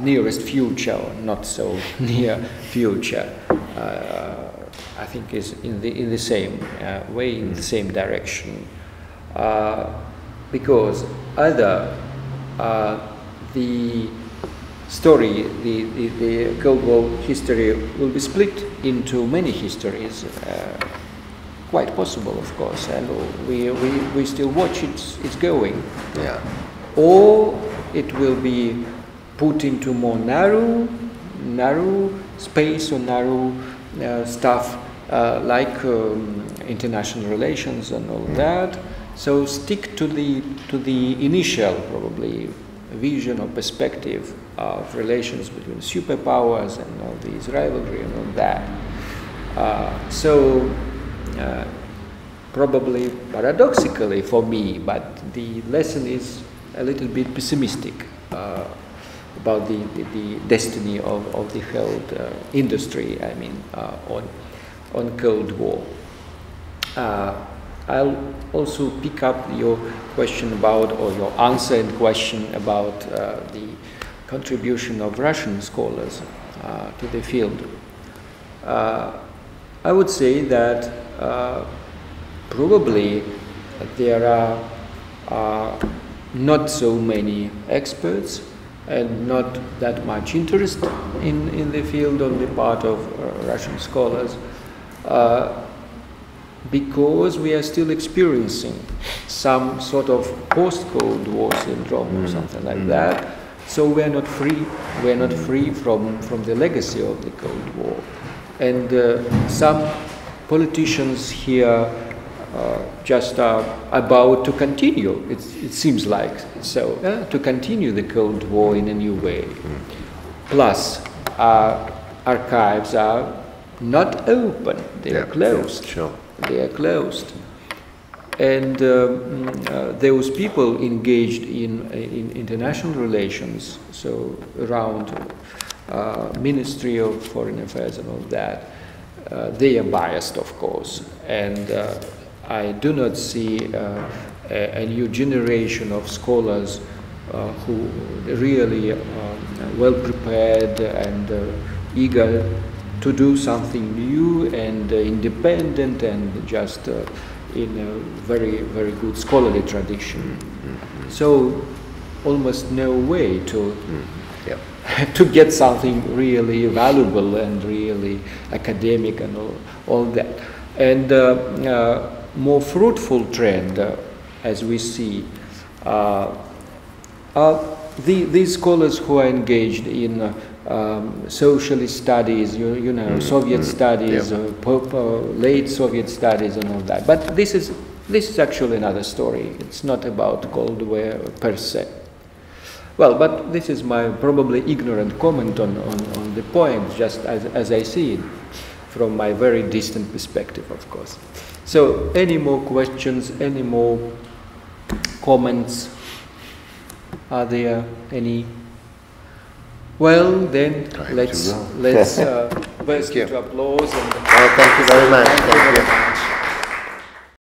nearest future, not so near future, I think is in the same way, in the same direction, because either the story, the Cold War history will be split into many histories, quite possible, of course, and we still watch it's going. Yeah. Or it will be put into more narrow space or narrow stuff like international relations and all that. So stick to the initial probably vision or perspective of relations between superpowers and all these rivalry and all that. So probably paradoxically for me, but the lesson is a little bit pessimistic about the destiny of the held industry, I mean, on Cold War. I'll also pick up your question about, or your answer and question about the contribution of Russian scholars to the field. I would say that probably there are not so many experts and not that much interest in the field on the part of Russian scholars, because we are still experiencing some sort of post-Cold War syndrome or something like that. So we're not free. We're not free from the legacy of the Cold War, and some politicians here just are about to continue. It seems like so to continue the Cold War in a new way. Plus, our archives are not open; they are closed. Sure. They are closed, and those people engaged in international relations, so around Ministry of Foreign Affairs and all that, they are biased, of course, and I do not see a new generation of scholars who really well prepared and eager to do something new and independent and just in a very, very good scholarly tradition. So almost no way to to get something really valuable and really academic and all that. And more fruitful trend, as we see, are these scholars who are engaged in socialist studies, you know, Soviet studies, late Soviet studies and all that. But this is actually another story. It's not about Cold War per se. Well, but this is my probably ignorant comment on the point, just as I see it from my very distant perspective, of course. So, any more questions, any more comments? Are there any? Well, then let's burst into applause. And thank you very much. Thank you.